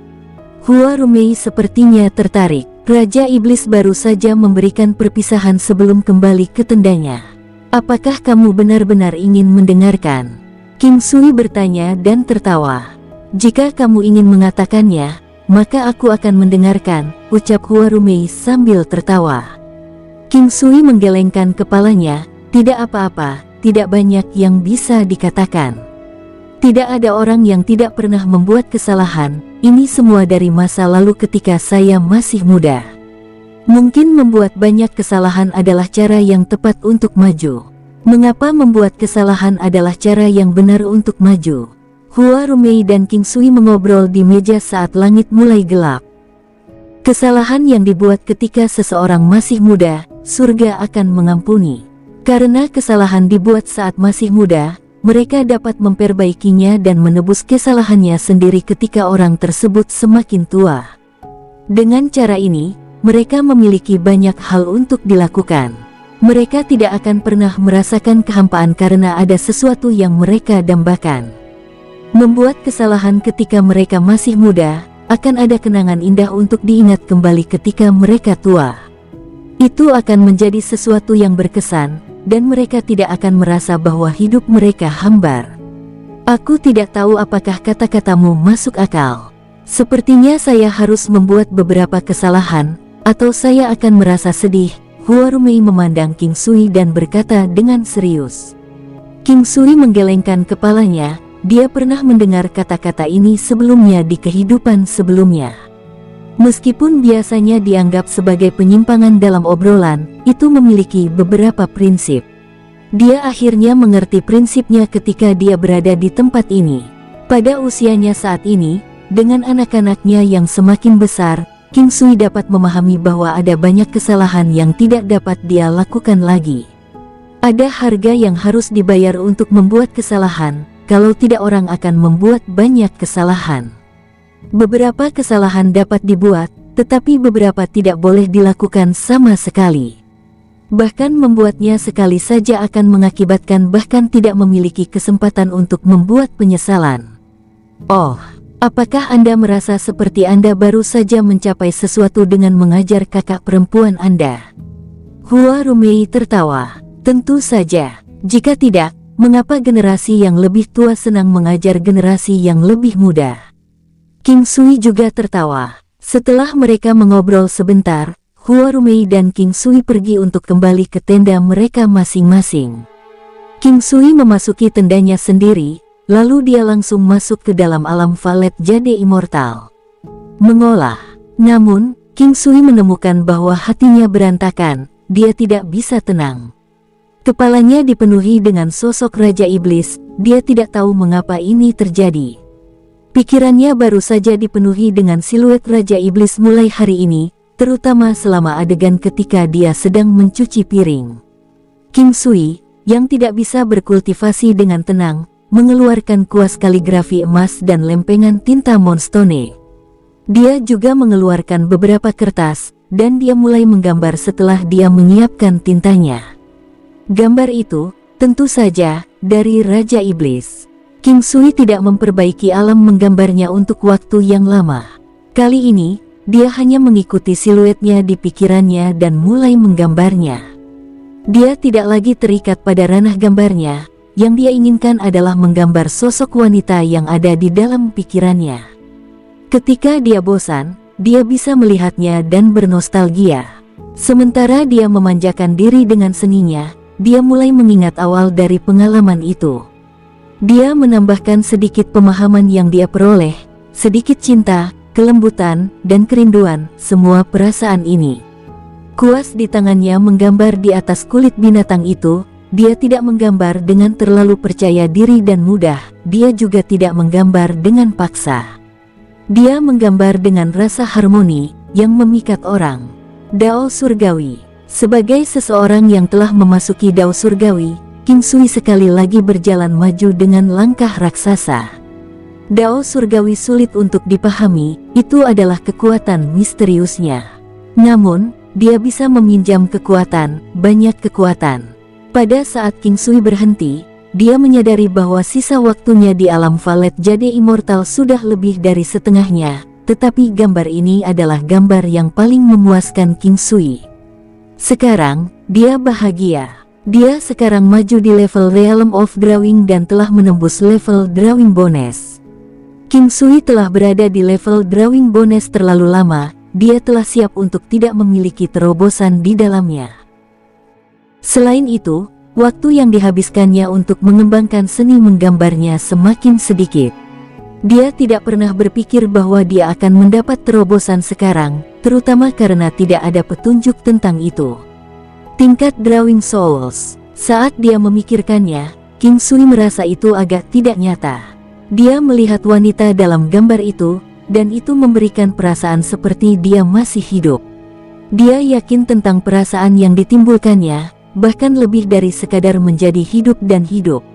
[SPEAKER 1] Hua Rumei sepertinya tertarik. Raja Iblis baru saja memberikan perpisahan sebelum kembali ke tendanya. Apakah kamu benar-benar ingin mendengarkan? King Sui bertanya dan tertawa. Jika kamu ingin mengatakannya, maka aku akan mendengarkan, ucap Hua Rumei sambil tertawa. King Sui menggelengkan kepalanya, tidak apa-apa. Tidak banyak yang bisa dikatakan. Tidak ada orang yang tidak pernah membuat kesalahan, ini semua dari masa lalu ketika saya masih muda. Mungkin membuat banyak kesalahan adalah cara yang tepat untuk maju. Mengapa membuat kesalahan adalah cara yang benar untuk maju? Hua Rumei dan King Sui mengobrol di meja saat langit mulai gelap. Kesalahan yang dibuat ketika seseorang masih muda, surga akan mengampuni. Karena kesalahan dibuat saat masih muda, mereka dapat memperbaikinya dan menebus kesalahannya sendiri ketika orang tersebut semakin tua. Dengan cara ini, mereka memiliki banyak hal untuk dilakukan. Mereka tidak akan pernah merasakan kehampaan karena ada sesuatu yang mereka dambakan. Membuat kesalahan ketika mereka masih muda, akan ada kenangan indah untuk diingat kembali ketika mereka tua. Itu akan menjadi sesuatu yang berkesan, dan mereka tidak akan merasa bahwa hidup mereka hambar. Aku tidak tahu apakah kata-katamu masuk akal. Sepertinya saya harus membuat beberapa kesalahan, atau saya akan merasa sedih. Hua Rumei memandang King Sui dan berkata dengan serius. King Sui menggelengkan kepalanya, dia pernah mendengar kata-kata ini sebelumnya di kehidupan sebelumnya. Meskipun biasanya dianggap sebagai penyimpangan dalam obrolan, itu memiliki beberapa prinsip. Dia akhirnya mengerti prinsipnya ketika dia berada di tempat ini. Pada usianya saat ini, dengan anak-anaknya yang semakin besar, King Sui dapat memahami bahwa ada banyak kesalahan yang tidak dapat dia lakukan lagi. Ada harga yang harus dibayar untuk membuat kesalahan, kalau tidak orang akan membuat banyak kesalahan. Beberapa kesalahan dapat dibuat, tetapi beberapa tidak boleh dilakukan sama sekali. Bahkan membuatnya sekali saja akan mengakibatkan bahkan tidak memiliki kesempatan untuk membuat penyesalan. Oh, apakah Anda merasa seperti Anda baru saja mencapai sesuatu dengan mengajar kakak perempuan Anda? Hua Rumei tertawa. Tentu saja. Jika tidak, mengapa generasi yang lebih tua senang mengajar generasi yang lebih muda? King Sui juga tertawa. Setelah mereka mengobrol sebentar, Hua Rumei dan King Sui pergi untuk kembali ke tenda mereka masing-masing. King Sui memasuki tendanya sendiri, lalu dia langsung masuk ke dalam alam valet jade immortal. Mengolah. Namun, King Sui menemukan bahwa hatinya berantakan, dia tidak bisa tenang. Kepalanya dipenuhi dengan sosok Raja Iblis, dia tidak tahu mengapa ini terjadi. Pikirannya baru saja dipenuhi dengan siluet Raja Iblis mulai hari ini, terutama selama adegan ketika dia sedang mencuci piring. King Sui, yang tidak bisa berkultivasi dengan tenang, mengeluarkan kuas kaligrafi emas dan lempengan tinta Moonstone. Dia juga mengeluarkan beberapa kertas, dan dia mulai menggambar setelah dia menyiapkan tintanya. Gambar itu, tentu saja, dari Raja Iblis. King Sui tidak memperbaiki alam menggambarnya untuk waktu yang lama. Kali ini, dia hanya mengikuti siluetnya di pikirannya dan mulai menggambarnya. Dia tidak lagi terikat pada ranah gambarnya, yang dia inginkan adalah menggambar sosok wanita yang ada di dalam pikirannya. Ketika dia bosan, dia bisa melihatnya dan bernostalgia. Sementara dia memanjakan diri dengan seninya, dia mulai mengingat awal dari pengalaman itu. Dia menambahkan sedikit pemahaman yang dia peroleh, sedikit cinta, kelembutan, dan kerinduan, semua perasaan ini. Kuas di tangannya menggambar di atas kulit binatang itu, dia tidak menggambar dengan terlalu percaya diri dan mudah, dia juga tidak menggambar dengan paksa. Dia menggambar dengan rasa harmoni, yang memikat orang. Dao Surgawi. Sebagai seseorang yang telah memasuki Dao Surgawi, King Sui sekali lagi berjalan maju dengan langkah raksasa. Dao Surgawi sulit untuk dipahami, itu adalah kekuatan misteriusnya. Namun, dia bisa meminjam kekuatan, banyak kekuatan. Pada saat King Sui berhenti, dia menyadari bahwa sisa waktunya di alam valet jade immortal sudah lebih dari setengahnya, tetapi gambar ini adalah gambar yang paling memuaskan King Sui. Sekarang, dia bahagia. Dia sekarang maju di level Realm of Drawing dan telah menembus level Drawing Bonus. King Sui telah berada di level Drawing Bonus terlalu lama, dia telah siap untuk tidak memiliki terobosan di dalamnya. Selain itu, waktu yang dihabiskannya untuk mengembangkan seni menggambarnya semakin sedikit. Dia tidak pernah berpikir bahwa dia akan mendapat terobosan sekarang, terutama karena tidak ada petunjuk tentang itu. Tingkat Drawing Souls. Saat dia memikirkannya, King Sui merasa itu agak tidak nyata. Dia melihat wanita dalam gambar itu, dan itu memberikan perasaan seperti dia masih hidup. Dia yakin tentang perasaan yang ditimbulkannya, bahkan lebih dari sekadar menjadi hidup dan hidup.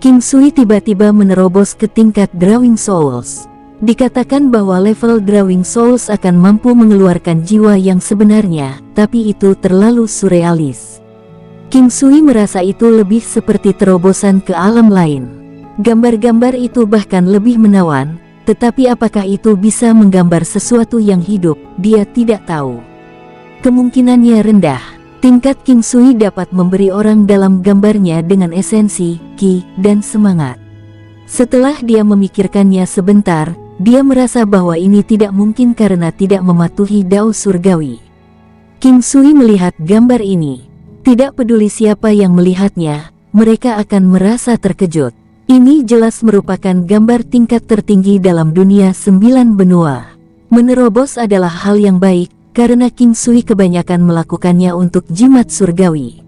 [SPEAKER 1] King Sui tiba-tiba menerobos ke tingkat Drawing Souls. Dikatakan bahwa level Drawing Souls akan mampu mengeluarkan jiwa yang sebenarnya, tapi itu terlalu surrealis. King Sui merasa itu lebih seperti terobosan ke alam lain. Gambar-gambar itu bahkan lebih menawan, tetapi apakah itu bisa menggambar sesuatu yang hidup, dia tidak tahu. Kemungkinannya rendah. Tingkat King Sui dapat memberi orang dalam gambarnya dengan esensi, ki, dan semangat. Setelah dia memikirkannya sebentar, dia merasa bahwa ini tidak mungkin karena tidak mematuhi Dao Surgawi. King Sui melihat gambar ini. Tidak peduli siapa yang melihatnya, mereka akan merasa terkejut. Ini jelas merupakan gambar tingkat tertinggi dalam dunia 9 benua. Menerobos adalah hal yang baik, karena King Sui kebanyakan melakukannya untuk jimat surgawi.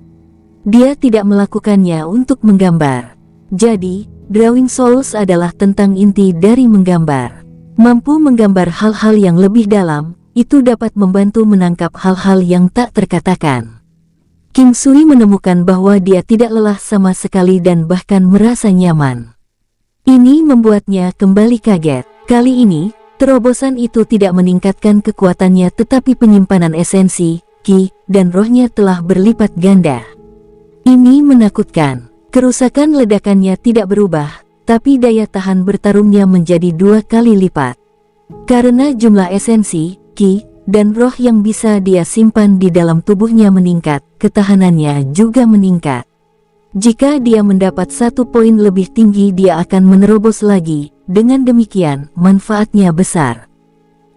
[SPEAKER 1] Dia tidak melakukannya untuk menggambar. Jadi, Drawing Souls adalah tentang inti dari menggambar. Mampu menggambar hal-hal yang lebih dalam, itu dapat membantu menangkap hal-hal yang tak terkatakan. King Sui menemukan bahwa dia tidak lelah sama sekali dan bahkan merasa nyaman. Ini membuatnya kembali kaget. Kali ini, terobosan itu tidak meningkatkan kekuatannya tetapi penyimpanan esensi, ki, dan rohnya telah berlipat ganda. Ini menakutkan. Kerusakan ledakannya tidak berubah, tapi daya tahan bertarungnya menjadi 2 kali lipat. Karena jumlah esensi, ki, dan roh yang bisa dia simpan di dalam tubuhnya meningkat, ketahanannya juga meningkat. Jika dia mendapat 1 poin lebih tinggi dia akan menerobos lagi, dengan demikian manfaatnya besar.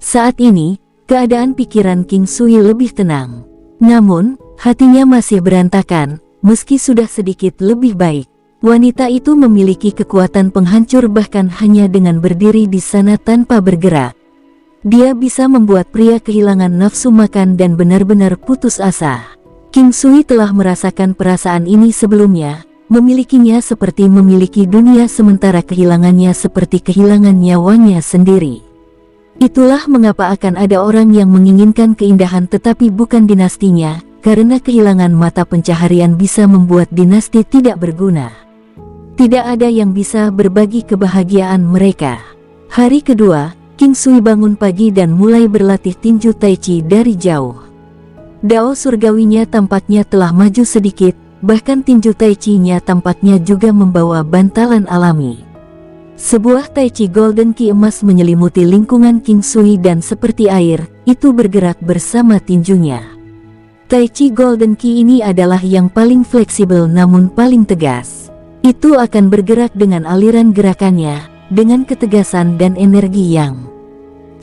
[SPEAKER 1] Saat ini, keadaan pikiran King Sui lebih tenang. Namun, hatinya masih berantakan, meski sudah sedikit lebih baik. Wanita itu memiliki kekuatan penghancur bahkan hanya dengan berdiri di sana tanpa bergerak. Dia bisa membuat pria kehilangan nafsu makan dan benar-benar putus asa. King Sui telah merasakan perasaan ini sebelumnya, memilikinya seperti memiliki dunia sementara kehilangannya seperti kehilangan nyawanya sendiri. Itulah mengapa akan ada orang yang menginginkan keindahan tetapi bukan dinastinya, karena kehilangan mata pencaharian bisa membuat dinasti tidak berguna. Tidak ada yang bisa berbagi kebahagiaan mereka. Hari kedua, King Sui bangun pagi dan mulai berlatih tinju tai chi dari jauh. Dao surgawinya tampaknya telah maju sedikit, bahkan tinju tai chi-nya tampaknya juga membawa bantalan alami. Sebuah tai chi golden ki emas menyelimuti lingkungan King Sui dan seperti air, itu bergerak bersama tinjunya. Tai chi golden ki ini adalah yang paling fleksibel namun paling tegas. Itu akan bergerak dengan aliran gerakannya, dengan ketegasan dan energi yang.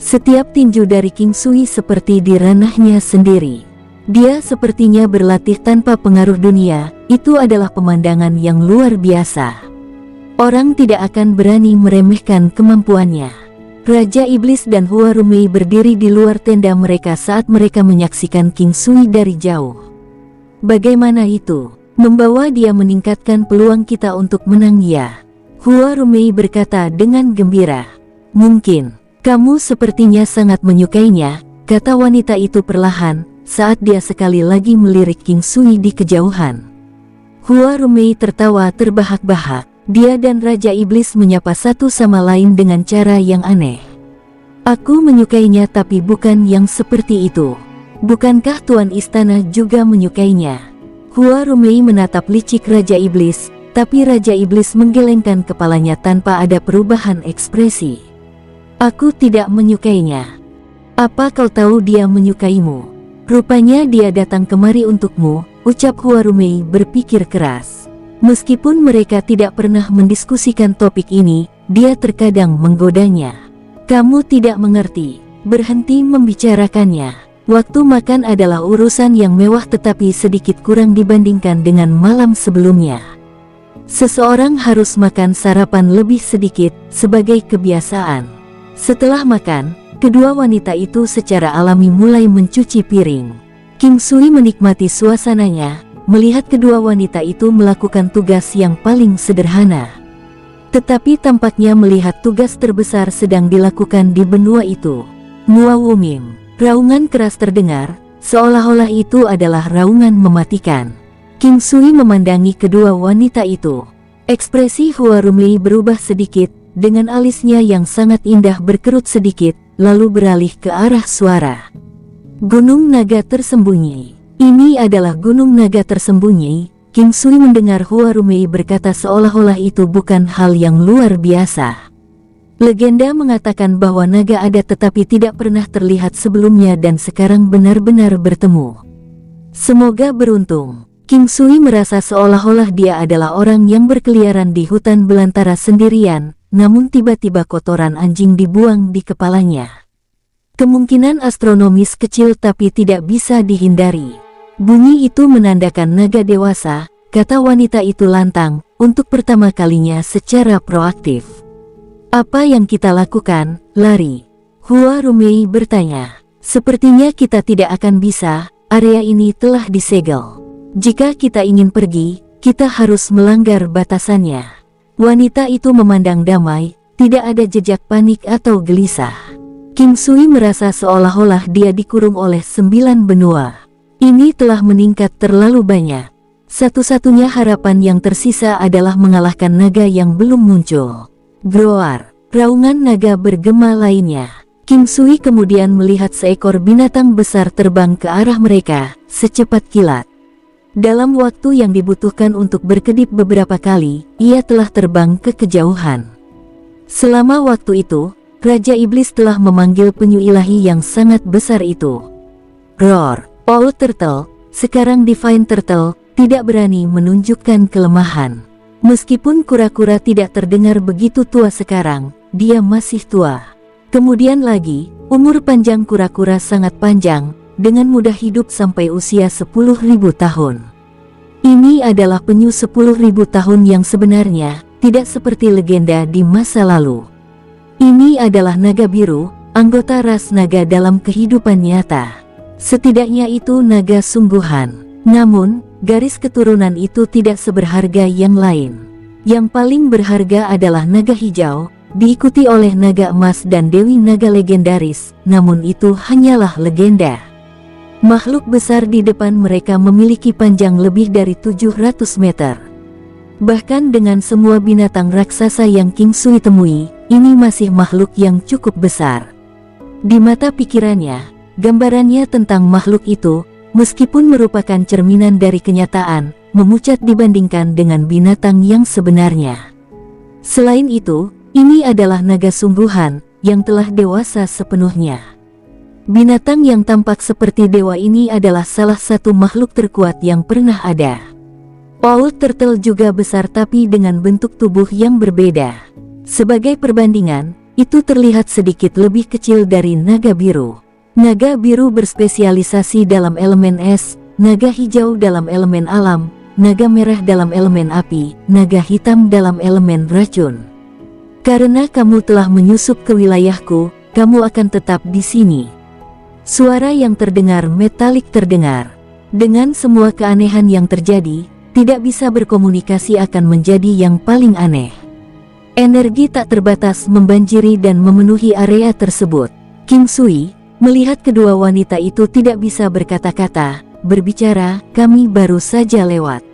[SPEAKER 1] Setiap tinju dari King Sui seperti di ranahnya sendiri. Dia sepertinya berlatih tanpa pengaruh dunia, itu adalah pemandangan yang luar biasa. Orang tidak akan berani meremehkan kemampuannya. Raja Iblis dan Hua Rumei berdiri di luar tenda mereka saat mereka menyaksikan King Sui dari jauh. Bagaimana itu? Membawa dia meningkatkan peluang kita untuk menang ya. Hua Rumei berkata dengan gembira. Mungkin, kamu sepertinya sangat menyukainya, kata wanita itu perlahan, saat dia sekali lagi melirik King Sui di kejauhan. Hua Rumei tertawa terbahak-bahak. Dia dan Raja Iblis menyapa satu sama lain dengan cara yang aneh. Aku menyukainya tapi bukan yang seperti itu. Bukankah Tuan Istana juga menyukainya? Hua Rumei menatap licik Raja Iblis, tapi Raja Iblis menggelengkan kepalanya tanpa ada perubahan ekspresi. Aku tidak menyukainya. Apa kau tahu dia menyukaimu? Rupanya dia datang kemari untukmu, ucap Hua Rumei berpikir keras. Meskipun mereka tidak pernah mendiskusikan topik ini, dia terkadang menggodanya. Kamu tidak mengerti, berhenti membicarakannya. Waktu makan adalah urusan yang mewah tetapi sedikit kurang dibandingkan dengan malam sebelumnya. Seseorang harus makan sarapan lebih sedikit, sebagai kebiasaan. Setelah makan, kedua wanita itu secara alami mulai mencuci piring. King Sui menikmati suasananya, melihat kedua wanita itu melakukan tugas yang paling sederhana. Tetapi tampaknya melihat tugas terbesar sedang dilakukan di benua itu. Muawumim. Raungan keras terdengar, seolah-olah itu adalah raungan mematikan. King Sui memandangi kedua wanita itu. Ekspresi Hua Rumei berubah sedikit, dengan alisnya yang sangat indah berkerut sedikit, lalu beralih ke arah suara. Gunung Naga Tersembunyi. Ini adalah Gunung Naga Tersembunyi. King Sui mendengar Hua Rumei berkata seolah-olah itu bukan hal yang luar biasa. Legenda mengatakan bahwa naga ada tetapi tidak pernah terlihat sebelumnya dan sekarang benar-benar bertemu. Semoga beruntung. King Sui merasa seolah-olah dia adalah orang yang berkeliaran di hutan belantara sendirian, namun tiba-tiba kotoran anjing dibuang di kepalanya. Kemungkinan astronomis kecil tapi tidak bisa dihindari. Bunyi itu menandakan naga dewasa, kata wanita itu lantang, untuk pertama kalinya secara proaktif. Apa yang kita lakukan, lari? Hua Rumei bertanya. Sepertinya kita tidak akan bisa, area ini telah disegel. Jika kita ingin pergi, kita harus melanggar batasannya. Wanita itu memandang damai, tidak ada jejak panik atau gelisah. King Sui merasa seolah-olah dia dikurung oleh 9 benua. Ini telah meningkat terlalu banyak. Satu-satunya harapan yang tersisa adalah mengalahkan naga yang belum muncul. Groar, raungan naga bergema lainnya. King Sui kemudian melihat seekor binatang besar terbang ke arah mereka, secepat kilat. Dalam waktu yang dibutuhkan untuk berkedip beberapa kali, ia telah terbang ke kejauhan. Selama waktu itu, Raja Iblis telah memanggil penyu ilahi yang sangat besar itu. Roar! Old Turtle, sekarang Divine Turtle, tidak berani menunjukkan kelemahan. Meskipun kura-kura tidak terdengar begitu tua sekarang, dia masih tua. Kemudian lagi, umur panjang kura-kura sangat panjang, dengan mudah hidup sampai usia 10.000 tahun. Ini adalah penyu 10.000 tahun yang sebenarnya, tidak seperti legenda di masa lalu. Ini adalah naga biru, anggota ras naga dalam kehidupan nyata. Setidaknya itu naga sungguhan. Namun, garis keturunan itu tidak seberharga yang lain. Yang paling berharga adalah naga hijau, diikuti oleh naga emas dan dewi naga legendaris, namun itu hanyalah legenda. Makhluk besar di depan mereka memiliki panjang lebih dari 700 meter. Bahkan dengan semua binatang raksasa yang King Sui temui, ini masih makhluk yang cukup besar. Di mata pikirannya, gambarannya tentang makhluk itu, meskipun merupakan cerminan dari kenyataan, memucat dibandingkan dengan binatang yang sebenarnya. Selain itu, ini adalah naga sungguhan, yang telah dewasa sepenuhnya. Binatang yang tampak seperti dewa ini adalah salah satu makhluk terkuat yang pernah ada. Old Turtle juga besar tapi dengan bentuk tubuh yang berbeda. Sebagai perbandingan, itu terlihat sedikit lebih kecil dari naga biru. Naga biru berspesialisasi dalam elemen es, naga hijau dalam elemen alam, naga merah dalam elemen api, naga hitam dalam elemen racun. Karena kamu telah menyusup ke wilayahku, kamu akan tetap di sini. Suara yang terdengar metalik terdengar. Dengan semua keanehan yang terjadi, tidak bisa berkomunikasi akan menjadi yang paling aneh. Energi tak terbatas membanjiri dan memenuhi area tersebut. King Sui, melihat kedua wanita itu tidak bisa berkata-kata, berbicara, kami baru saja lewat.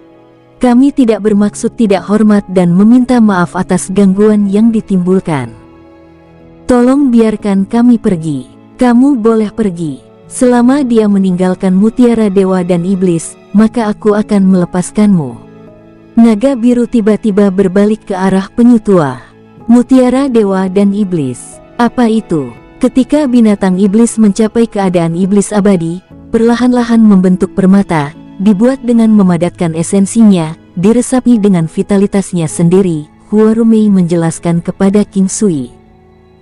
[SPEAKER 1] Kami tidak bermaksud tidak hormat dan meminta maaf atas gangguan yang ditimbulkan. Tolong biarkan kami pergi. Kamu boleh pergi. Selama dia meninggalkan mutiara dewa dan iblis, maka aku akan melepaskanmu. Naga biru tiba-tiba berbalik ke arah penyu tua. Mutiara dewa dan iblis. Apa itu? Ketika binatang iblis mencapai keadaan iblis abadi, perlahan-lahan membentuk permata, dibuat dengan memadatkan esensinya, diresapi dengan vitalitasnya sendiri, Huarumei menjelaskan kepada King Sui.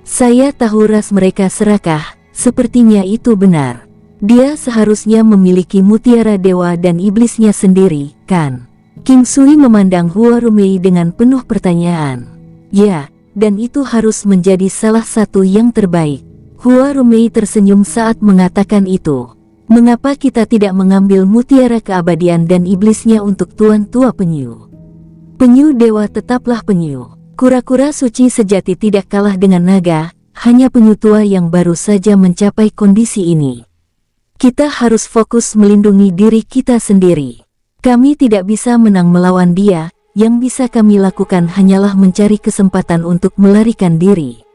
[SPEAKER 1] Saya tahu ras mereka serakah, sepertinya itu benar. Dia seharusnya memiliki mutiara dewa dan iblisnya sendiri, kan? King Sui memandang Huarumei dengan penuh pertanyaan. Ya, dan itu harus menjadi salah satu yang terbaik. Huarumei tersenyum saat mengatakan itu. Mengapa kita tidak mengambil mutiara keabadian dan iblisnya untuk tuan tua penyu? Penyu dewa tetaplah penyu. Kura-kura suci sejati tidak kalah dengan naga, hanya penyu tua yang baru saja mencapai kondisi ini. Kita harus fokus melindungi diri kita sendiri. Kami tidak bisa menang melawan dia, yang bisa kami lakukan hanyalah mencari kesempatan untuk melarikan diri.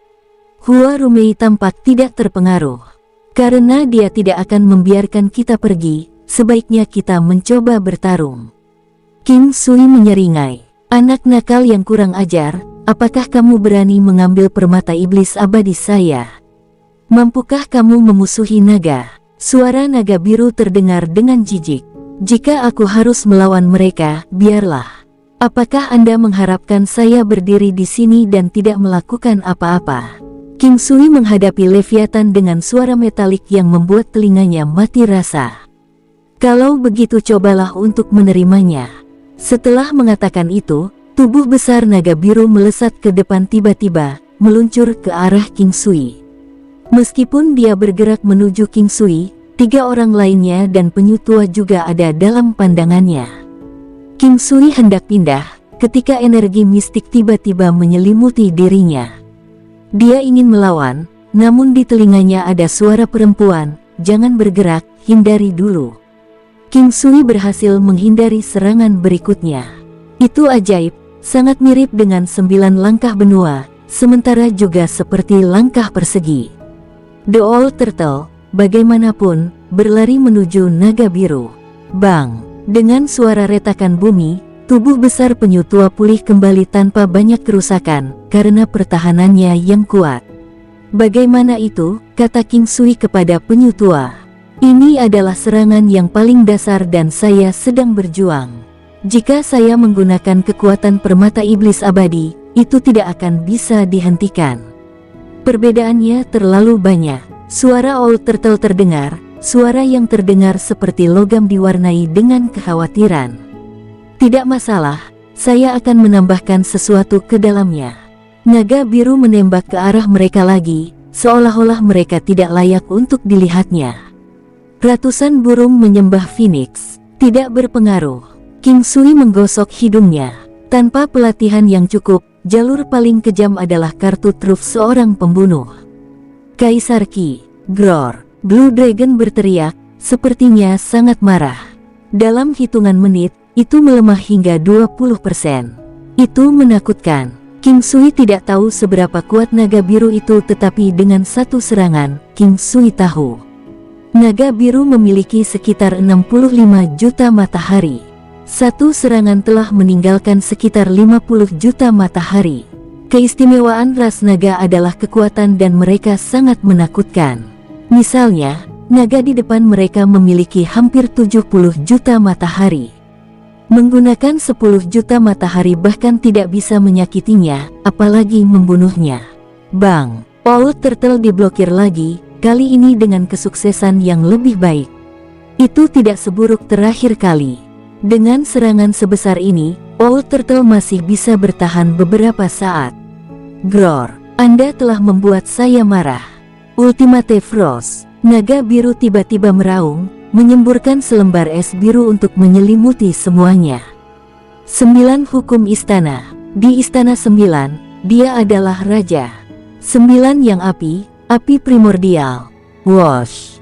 [SPEAKER 1] Huarumei tampak tidak terpengaruh. Karena dia tidak akan membiarkan kita pergi, sebaiknya kita mencoba bertarung. King Sui menyeringai. Anak nakal yang kurang ajar, apakah kamu berani mengambil permata iblis abadi saya? Mampukah kamu memusuhi naga? Suara naga biru terdengar dengan jijik. Jika aku harus melawan mereka, biarlah. Apakah Anda mengharapkan saya berdiri di sini dan tidak melakukan apa-apa? King Sui menghadapi Leviathan dengan suara metalik yang membuat telinganya mati rasa. Kalau begitu cobalah untuk menerimanya. Setelah mengatakan itu, tubuh besar naga biru melesat ke depan tiba-tiba, meluncur ke arah King Sui. Meskipun dia bergerak menuju King Sui, 3 orang lainnya dan penyu tua juga ada dalam pandangannya. King Sui hendak pindah, ketika energi mistik tiba-tiba menyelimuti dirinya. Dia ingin melawan, namun di telinganya ada suara perempuan, "Jangan bergerak, hindari dulu." King Sui berhasil menghindari serangan berikutnya. Itu ajaib, sangat mirip dengan 9 langkah benua, sementara juga seperti langkah persegi. The Old Turtle, bagaimanapun, berlari menuju naga biru. Bang! Dengan suara retakan bumi, tubuh besar penyu tua pulih kembali tanpa banyak kerusakan, karena pertahanannya yang kuat. Bagaimana itu? Kata King Sui kepada penyu tua. Ini adalah serangan yang paling dasar dan saya sedang berjuang. Jika saya menggunakan kekuatan permata iblis abadi, itu tidak akan bisa dihentikan. Perbedaannya terlalu banyak. Suara Old Turtle terdengar, suara yang terdengar seperti logam diwarnai dengan kekhawatiran. Tidak masalah, saya akan menambahkan sesuatu ke dalamnya. Naga biru menembak ke arah mereka lagi, seolah-olah mereka tidak layak untuk dilihatnya. Ratusan burung menyembah Phoenix. Tidak berpengaruh. King Sui menggosok hidungnya. Tanpa pelatihan yang cukup, jalur paling kejam adalah kartu truf seorang pembunuh. Kaisar Ki. Gror. Blue Dragon berteriak, sepertinya sangat marah. Dalam hitungan menit, itu melemah hingga 20%. Itu menakutkan. King Sui tidak tahu seberapa kuat naga biru itu, tetapi dengan satu serangan, King Sui tahu. Naga biru memiliki sekitar 65 juta matahari. Satu serangan telah meninggalkan sekitar 50 juta matahari. Keistimewaan ras naga adalah kekuatan dan mereka sangat menakutkan. Misalnya, naga di depan mereka memiliki hampir 70 juta matahari. Menggunakan 10 juta matahari bahkan tidak bisa menyakitinya, apalagi membunuhnya. Bang! Old Turtle diblokir lagi, kali ini dengan kesuksesan yang lebih baik. Itu tidak seburuk terakhir kali. Dengan serangan sebesar ini, Old Turtle masih bisa bertahan beberapa saat. Gror, Anda telah membuat saya marah. Ultimate Frost. Naga biru tiba-tiba meraung, menyemburkan selembar es biru untuk menyelimuti semuanya. 9 hukum istana. Di istana 9, dia adalah raja. 9 yang api primordial. Wash.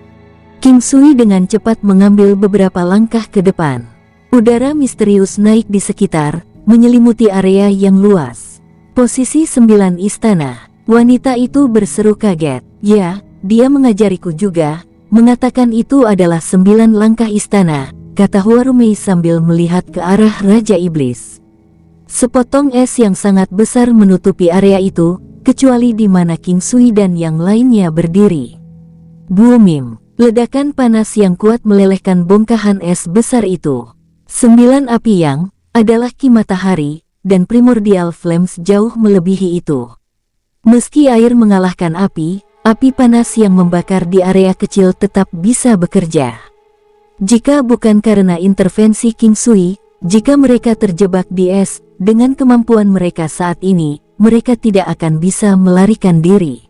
[SPEAKER 1] King Sui dengan cepat mengambil beberapa langkah ke depan. Udara misterius naik di sekitar, menyelimuti area yang luas. Posisi 9 istana. Wanita itu berseru kaget. Ya, dia mengajariku juga. Mengatakan itu adalah 9 langkah istana, kata Huarumei sambil melihat ke arah Raja Iblis. Sepotong es yang sangat besar menutupi area itu, kecuali di mana King Sui dan yang lainnya berdiri. Boomim, ledakan panas yang kuat melelehkan bongkahan es besar itu. 9 api yang adalah ki matahari, dan primordial flames jauh melebihi itu. Meski air mengalahkan api panas yang membakar di area kecil tetap bisa bekerja. Jika bukan karena intervensi King Sui, jika mereka terjebak di es, dengan kemampuan mereka saat ini, mereka tidak akan bisa melarikan diri.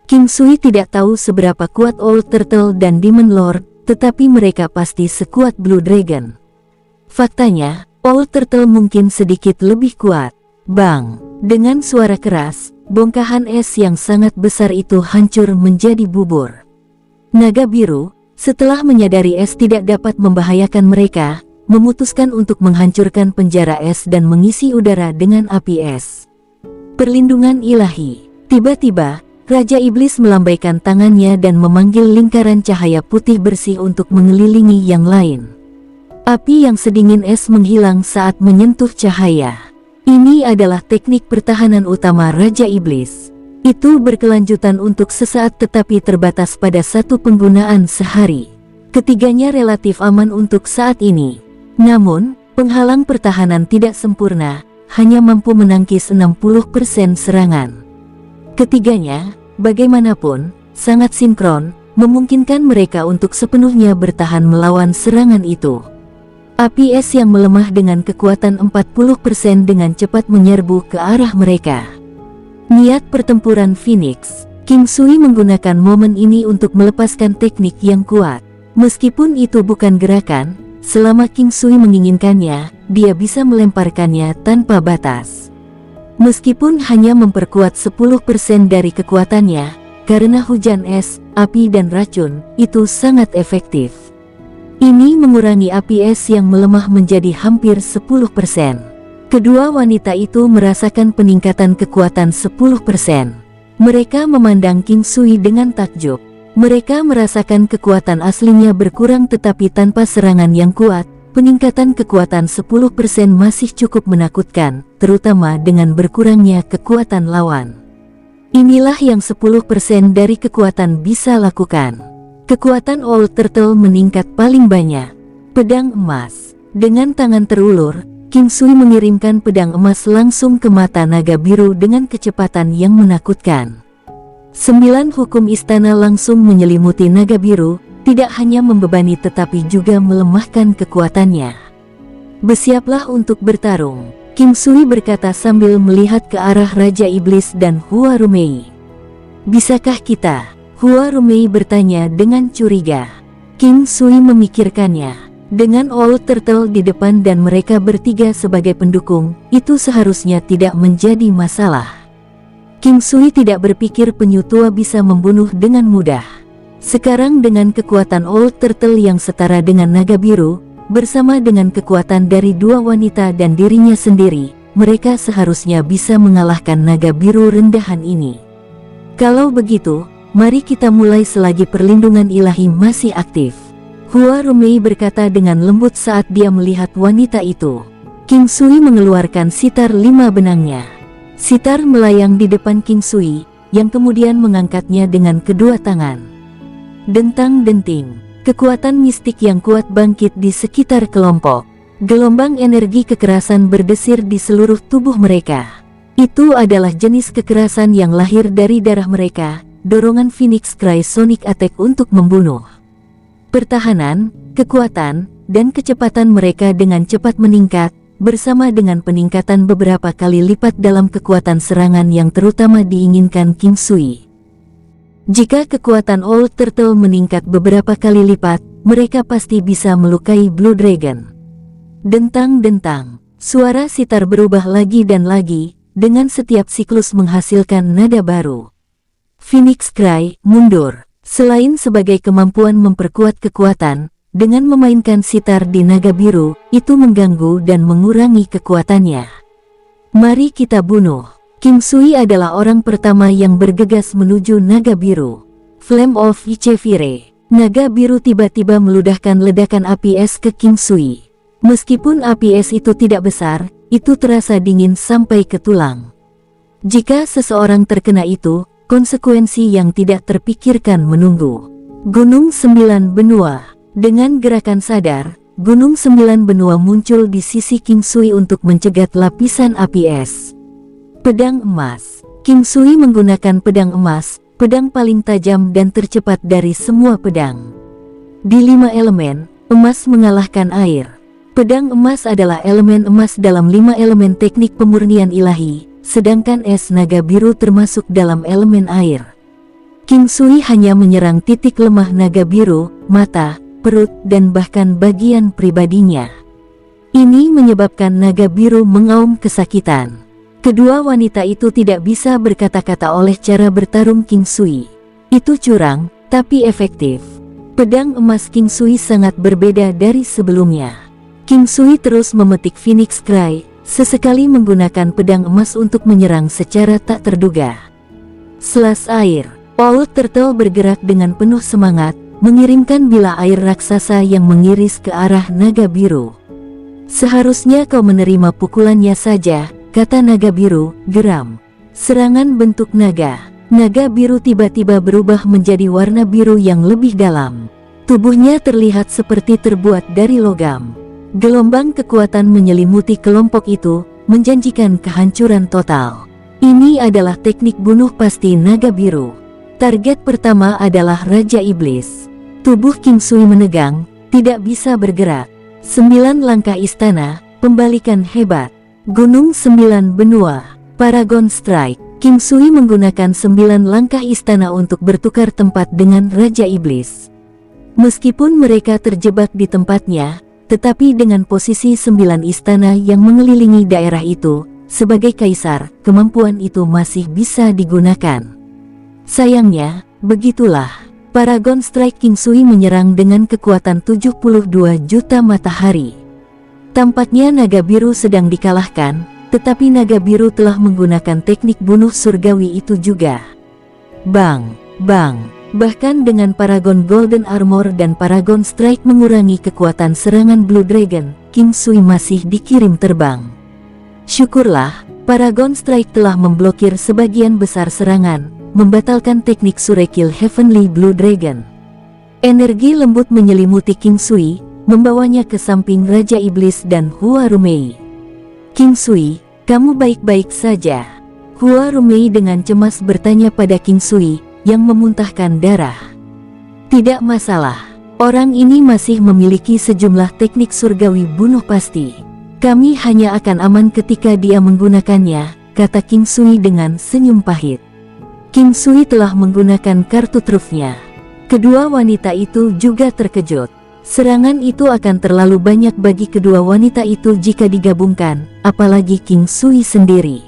[SPEAKER 1] King Sui tidak tahu seberapa kuat Old Turtle dan Demon Lord, tetapi mereka pasti sekuat Blue Dragon. Faktanya, Old Turtle mungkin sedikit lebih kuat. Bang! Dengan suara keras, bongkahan es yang sangat besar itu hancur menjadi bubur. Naga biru, setelah menyadari es tidak dapat membahayakan mereka, memutuskan untuk menghancurkan penjara es dan mengisi udara dengan api es. Perlindungan ilahi. Tiba-tiba, Raja Iblis melambaikan tangannya dan memanggil lingkaran cahaya putih bersih untuk mengelilingi yang lain. Api yang sedingin es menghilang saat menyentuh cahaya. Ini adalah teknik pertahanan utama Raja Iblis. Itu berkelanjutan untuk sesaat tetapi terbatas pada satu penggunaan sehari. Ketiganya relatif aman untuk saat ini. Namun, penghalang pertahanan tidak sempurna, hanya mampu menangkis 60% serangan. Ketiganya, bagaimanapun, sangat sinkron, memungkinkan mereka untuk sepenuhnya bertahan melawan serangan itu. Api es yang melemah dengan kekuatan 40% dengan cepat menyerbu ke arah mereka. Niat pertempuran Phoenix. King Sui menggunakan momen ini untuk melepaskan teknik yang kuat. Meskipun itu bukan gerakan, selama King Sui menginginkannya, dia bisa melemparkannya tanpa batas. Meskipun hanya memperkuat 10% dari kekuatannya, karena hujan es, api dan racun, itu sangat efektif. Ini mengurangi api es yang melemah menjadi hampir 10%. Kedua wanita itu merasakan peningkatan kekuatan 10%. Mereka memandang King Sui dengan takjub. Mereka merasakan kekuatan aslinya berkurang tetapi tanpa serangan yang kuat. Peningkatan kekuatan 10% masih cukup menakutkan, terutama dengan berkurangnya kekuatan lawan. Inilah yang 10% dari kekuatan bisa lakukan. Kekuatan Old Turtle meningkat paling banyak. Pedang emas. Dengan tangan terulur, King Sui mengirimkan pedang emas langsung ke mata naga biru dengan kecepatan yang menakutkan. 9 hukum istana langsung menyelimuti naga biru, tidak hanya membebani tetapi juga melemahkan kekuatannya. Bersiaplah untuk bertarung, King Sui berkata sambil melihat ke arah Raja Iblis dan Hua Rumei. Bisakah kita? Hua Rumei bertanya dengan curiga. King Sui memikirkannya. Dengan Old Turtle di depan dan mereka bertiga sebagai pendukung, itu seharusnya tidak menjadi masalah. King Sui tidak berpikir penyu tua bisa membunuh dengan mudah. Sekarang dengan kekuatan Old Turtle yang setara dengan naga biru, bersama dengan kekuatan dari 2 wanita dan dirinya sendiri, mereka seharusnya bisa mengalahkan naga biru rendahan ini. Kalau begitu, mari kita mulai selagi perlindungan ilahi masih aktif. Hua Rumei berkata dengan lembut saat dia melihat wanita itu. King Sui mengeluarkan sitar 5 benangnya. Sitar melayang di depan King Sui, yang kemudian mengangkatnya dengan kedua tangan. Dentang-denting. Kekuatan mistik yang kuat bangkit di sekitar kelompok. Gelombang energi kekerasan berdesir di seluruh tubuh mereka. Itu adalah jenis kekerasan yang lahir dari darah mereka, dorongan Phoenix Cry Sonic Attack untuk membunuh. Pertahanan, kekuatan, dan kecepatan mereka dengan cepat meningkat, bersama dengan peningkatan beberapa kali lipat dalam kekuatan serangan yang terutama diinginkan King Sui. Jika kekuatan Old Turtle meningkat beberapa kali lipat, mereka pasti bisa melukai Blue Dragon. Dentang-dentang, suara sitar berubah lagi dan lagi, dengan setiap siklus menghasilkan nada baru. Phoenix Cry mundur. Selain sebagai kemampuan memperkuat kekuatan, dengan memainkan sitar di naga biru, itu mengganggu dan mengurangi kekuatannya. Mari kita bunuh. King Sui adalah orang pertama yang bergegas menuju naga biru. Flame of Ichevire. Naga biru tiba-tiba meludahkan ledakan api es ke King Sui. Meskipun api es itu tidak besar, itu terasa dingin sampai ke tulang. Jika seseorang terkena itu, konsekuensi yang tidak terpikirkan menunggu. Gunung 9 Benua. Dengan gerakan sadar, Gunung 9 Benua muncul di sisi King Sui untuk mencegat lapisan api es. Pedang emas. King Sui menggunakan pedang emas, pedang paling tajam dan tercepat dari semua pedang. Di 5 elemen, emas mengalahkan air. Pedang emas adalah elemen emas dalam 5 elemen teknik pemurnian ilahi, sedangkan es naga biru termasuk dalam elemen air. King Sui hanya menyerang titik lemah naga biru, mata, perut, dan bahkan bagian pribadinya. Ini menyebabkan naga biru mengaum kesakitan. Kedua wanita itu tidak bisa berkata-kata oleh cara bertarung King Sui. Itu curang, tapi efektif. Pedang emas King Sui sangat berbeda dari sebelumnya. King Sui terus memetik Phoenix Cry, sesekali menggunakan pedang emas untuk menyerang secara tak terduga. Selas air. Old Turtle bergerak dengan penuh semangat, mengirimkan bilah air raksasa yang mengiris ke arah naga biru. Seharusnya kau menerima pukulannya saja, kata naga biru, geram. Serangan bentuk naga. Naga biru tiba-tiba berubah menjadi warna biru yang lebih dalam. Tubuhnya terlihat seperti terbuat dari logam. Gelombang kekuatan menyelimuti kelompok itu, menjanjikan kehancuran total. Ini adalah teknik bunuh pasti naga biru. Target pertama adalah Raja Iblis. Tubuh King Sui menegang, tidak bisa bergerak. 9 langkah istana, pembalikan hebat. Gunung 9 Benua, Paragon Strike. King Sui menggunakan 9 langkah istana untuk bertukar tempat dengan Raja Iblis. Meskipun mereka terjebak di tempatnya, tetapi dengan posisi 9 istana yang mengelilingi daerah itu, sebagai kaisar, kemampuan itu masih bisa digunakan. Sayangnya, begitulah. Paragon Strike King Sui menyerang dengan kekuatan 72 juta matahari. Tampaknya naga biru sedang dikalahkan, tetapi naga biru telah menggunakan teknik bunuh surgawi itu juga. Bang, bang. Bahkan dengan Paragon Golden Armor dan Paragon Strike mengurangi kekuatan serangan Blue Dragon, King Sui masih dikirim terbang. Syukurlah, Paragon Strike telah memblokir sebagian besar serangan, membatalkan teknik Surekil Heavenly Blue Dragon. Energi lembut menyelimuti King Sui, membawanya ke samping Raja Iblis dan Hua Rumei. King Sui, kamu baik-baik saja? Hua Rumei dengan cemas bertanya pada King Sui, yang memuntahkan darah. Tidak masalah. Orang ini masih memiliki sejumlah teknik surgawi bunuh pasti. Kami hanya akan aman ketika dia menggunakannya, kata King Sui dengan senyum pahit. King Sui telah menggunakan kartu trufnya. Kedua wanita itu juga terkejut. Serangan itu akan terlalu banyak bagi kedua wanita itu jika digabungkan, apalagi King Sui sendiri.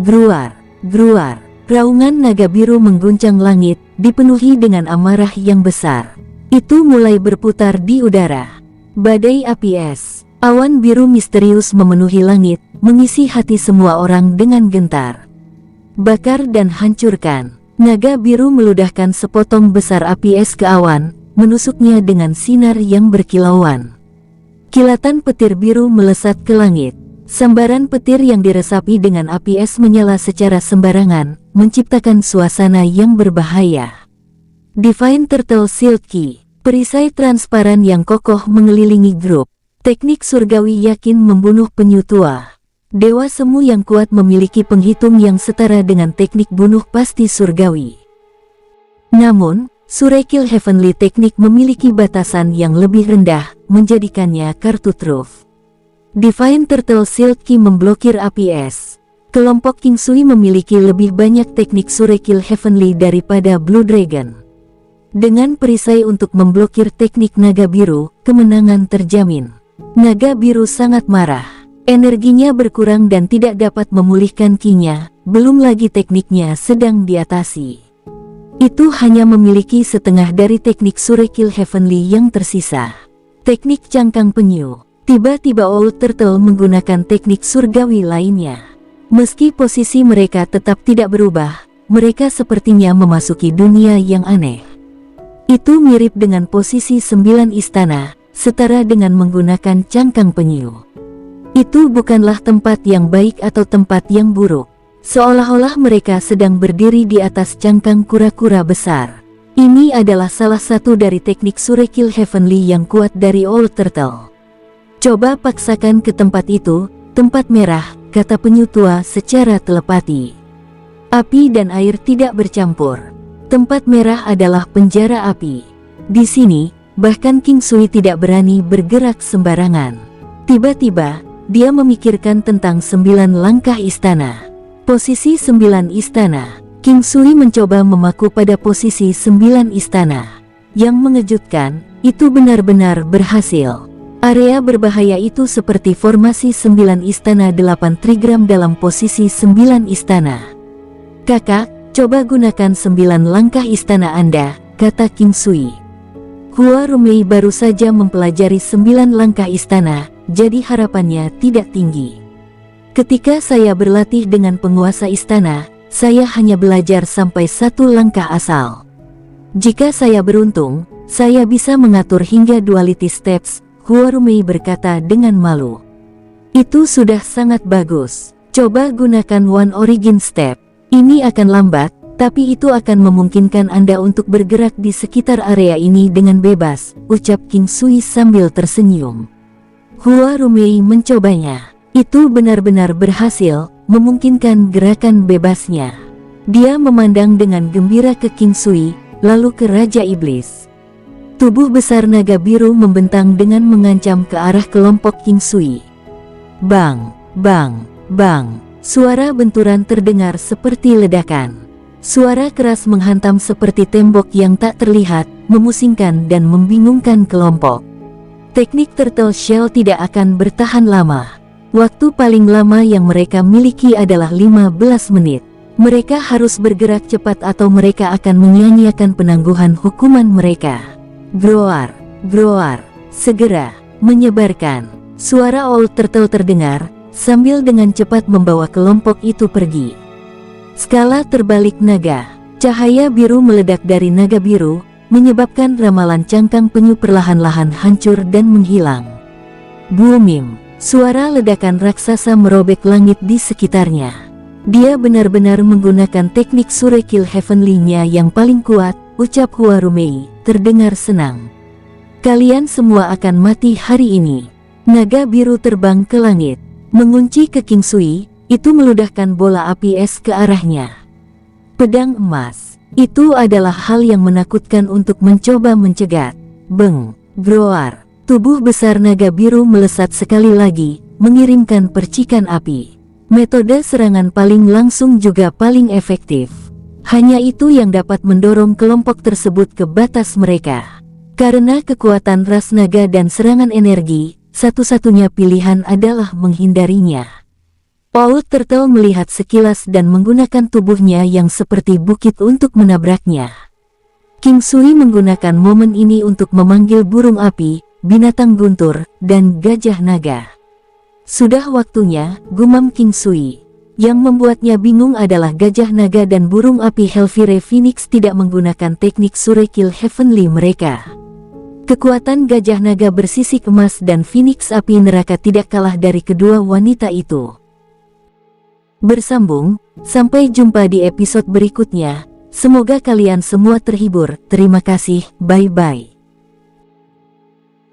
[SPEAKER 1] Gruar, gruar, raungan naga biru mengguncang langit, dipenuhi dengan amarah yang besar. Itu mulai berputar di udara. Badai api es, awan biru misterius memenuhi langit, mengisi hati semua orang dengan gentar. Bakar dan hancurkan. Naga biru meludahkan sepotong besar api es ke awan, menusuknya dengan sinar yang berkilauan. Kilatan petir biru melesat ke langit. Sambaran petir yang diresapi dengan api es menyala secara sembarangan, menciptakan suasana yang berbahaya. Divine Turtle Shield Key, perisai transparan yang kokoh mengelilingi grup. Teknik surgawi yakin membunuh penyu tua. Dewa semu yang kuat memiliki penghitung yang setara dengan teknik bunuh pasti surgawi. Namun, Surekil Heavenly teknik memiliki batasan yang lebih rendah, menjadikannya kartu truf. Divine Turtle Shield Key memblokir api es. Kelompok King Sui memiliki lebih banyak teknik Surekil Heavenly daripada Blue Dragon. Dengan perisai untuk memblokir teknik naga biru, kemenangan terjamin. Naga biru sangat marah. Energinya berkurang dan tidak dapat memulihkan ki-nya, belum lagi tekniknya sedang diatasi. Itu hanya memiliki setengah dari teknik Surekil Heavenly yang tersisa. Teknik cangkang penyu. Tiba-tiba Old Turtle menggunakan teknik surgawi lainnya. Meski posisi mereka tetap tidak berubah, mereka sepertinya memasuki dunia yang aneh. Itu mirip dengan posisi 9 istana, setara dengan menggunakan cangkang penyu. Itu bukanlah tempat yang baik atau tempat yang buruk. Seolah-olah mereka sedang berdiri di atas cangkang kura-kura besar. Ini adalah salah satu dari teknik Surekil Heavenly yang kuat dari Old Turtle. Coba paksakan ke tempat itu, tempat merah, kata penyu tua secara telepati. Api dan air tidak bercampur. Tempat merah adalah penjara api. Di sini, bahkan King Sui tidak berani bergerak sembarangan. Tiba-tiba, dia memikirkan tentang 9 langkah istana. Posisi 9 istana. King Sui mencoba memaku pada posisi 9 istana. Yang mengejutkan, itu benar-benar berhasil. Area berbahaya itu seperti formasi 9 istana 8 trigram dalam posisi 9 istana. Kakak, coba gunakan 9 langkah istana Anda, kata King Sui. Hua Rumei baru saja mempelajari 9 langkah istana, jadi harapannya tidak tinggi. Ketika saya berlatih dengan penguasa istana, saya hanya belajar sampai 1 langkah asal. Jika saya beruntung, saya bisa mengatur hingga duality steps, Hua Rumei berkata dengan malu. Itu sudah sangat bagus. Coba gunakan One Origin Step. Ini akan lambat, tapi itu akan memungkinkan Anda untuk bergerak di sekitar area ini dengan bebas, ucap King Sui sambil tersenyum. Hua Rumei mencobanya. Itu benar-benar berhasil, memungkinkan gerakan bebasnya. Dia memandang dengan gembira ke King Sui, lalu ke Raja Iblis. Tubuh besar naga biru membentang dengan mengancam ke arah kelompok King Sui. Bang, bang, bang. Suara benturan terdengar seperti ledakan. Suara keras menghantam seperti tembok yang tak terlihat, memusingkan dan membingungkan kelompok. Teknik Turtle Shell tidak akan bertahan lama. Waktu paling lama yang mereka miliki adalah 15 menit. Mereka harus bergerak cepat atau mereka akan menyia-nyiakan penangguhan hukuman mereka. Groar, groar, segera, menyebarkan. Suara Old Turtle terdengar, sambil dengan cepat membawa kelompok itu pergi. Skala terbalik naga. Cahaya biru meledak dari naga biru, menyebabkan ramalan cangkang penyu perlahan-lahan hancur dan menghilang. Boomim, Suara ledakan raksasa merobek langit di sekitarnya. Dia benar-benar menggunakan teknik Surekil Heavenly-nya yang paling kuat, ucap Huarumei, terdengar senang. Kalian semua akan mati hari ini. Naga biru terbang ke langit, mengunci ke King Sui, itu meludahkan bola api es ke arahnya. Pedang emas, itu adalah hal yang menakutkan untuk mencoba mencegat. Beng, groar. Tubuh besar naga biru melesat sekali lagi, mengirimkan percikan api. Metode serangan paling langsung juga paling efektif. Hanya itu yang dapat mendorong kelompok tersebut ke batas mereka. Karena kekuatan ras naga dan serangan energi, satu-satunya pilihan adalah menghindarinya. Paul Turtle melihat sekilas dan menggunakan tubuhnya yang seperti bukit untuk menabraknya. King Sui menggunakan momen ini untuk memanggil burung api, binatang guntur, dan gajah naga. Sudah waktunya, gumam King Sui. Yang membuatnya bingung adalah gajah naga dan burung api Hellfire Phoenix tidak menggunakan teknik Surekil Heavenly mereka. Kekuatan gajah naga bersisik emas dan Phoenix api neraka tidak kalah dari kedua wanita itu. Bersambung, sampai jumpa di episode berikutnya. Semoga kalian semua terhibur. Terima kasih, bye-bye.